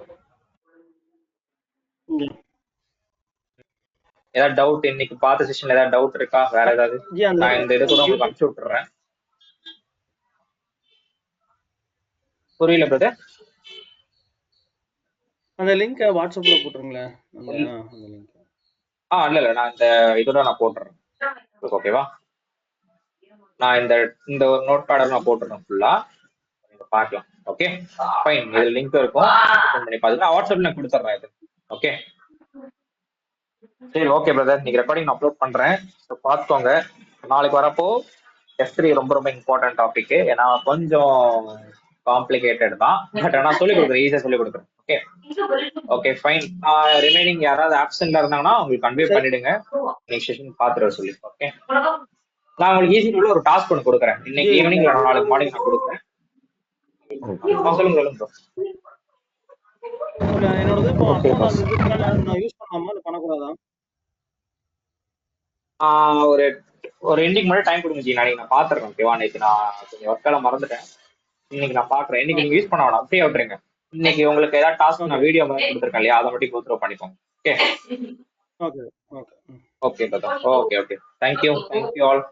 ஏதாவது டவுட் இன்னைக்கு பார்த்த செஷன்ல ஏதாவது டவுட் இருக்கா? வேற ஏதாவது? ஜி அந்த நான் இந்த இது கூட உங்களுக்கு அனுப்பிச்சு விட்டுறேன். புரியல பிரதர். அந்த லிங்க் வாட்ஸ்அப்ல போட்டுருங்களேன். அந்த லிங்க் இல்ல இல்ல நான் இந்த இதோட நான் போட்டுறேன். ஓகேவா? நான் இந்த இந்த ஒரு நோட் பேட நான் போட்டுறேன் ஃபுல்லா, நீங்க பார்க்கலாம். Okay fine. இதுல லிங்க் இருக்கும், ஓபன் பண்ணி பாத்துட்டு வாட்ஸ்அப்ல நான் கொடுத்துட்றேன் இது. ஓகே சரி ஓகே பிரதர், இன்னைக்கு ரெக்கார்டிங் நான் அப்லோட் பண்றேன். ஸோ பார்த்துக்கோங்க. நாளைக்கு வரப்போ F3 ரொம்ப ரொம்ப இம்பார்ட்டன்ட் டாபிக். ஏன்னா கொஞ்சம் காம்ப்ளிகேட்டட் தான், பட் ஆனால் சொல்லிக் கொடுக்குறேன், ஈஸியாக சொல்லிக் கொடுக்குறேன். Okay okay fine. ரிமைனிங் யாராவது ஆப்சென்ட்ல இருந்தாங்கன்னா உங்களுக்கு கன்வே சரி பண்ணிடுங்க, நெக்ஸ்ட் செஷன் பார்த்துட்டு சொல்லி. ஓகே நான் உங்களுக்கு ஈஸி உள்ள ஒரு டாஸ்க் ஒன்று கொடுக்குறேன், இன்னைக்கு ஜி ஈவினிங் நாளைக்கு மார்னிங் நான் கொடுக்குறேன். சொல்லுங்க சொல்லுங்க இல்ல என்னோடது இப்போ ஓகே அக்கௌண்ட் பாஸ். அந்த இதுக்கு நான் யூஸ் பண்ணலாமா இல்லை பண்ணக்கூடாதா? ஒரு ஒரு எண்டிங் மட்டும் டைம் கொடுங்க ஜி, நாளைக்கு நான் பாத்துறேன். ஓகேவா? இன்னைக்கு நான் கொஞ்சம் ஒர்க்கெல்லாம் மறந்துட்டேன், இன்னைக்கு நான் பாக்குறேன். இன்னைக்கு நீங்க ஓகே யூஸ் பண்ண வேணாம், அப்படியே விட்டுருங்க. இன்னைக்கு உங்களுக்கு ஏதாவது டாஸ்க் நான் ஓகே வீடியோ மாதிரி கொடுத்துருக்கேன் இல்லையா, அதை மட்டும் கோ த்ரூ பண்ணிக்கோங்க. Okay okay okay okay brother. Okay okay thank you all.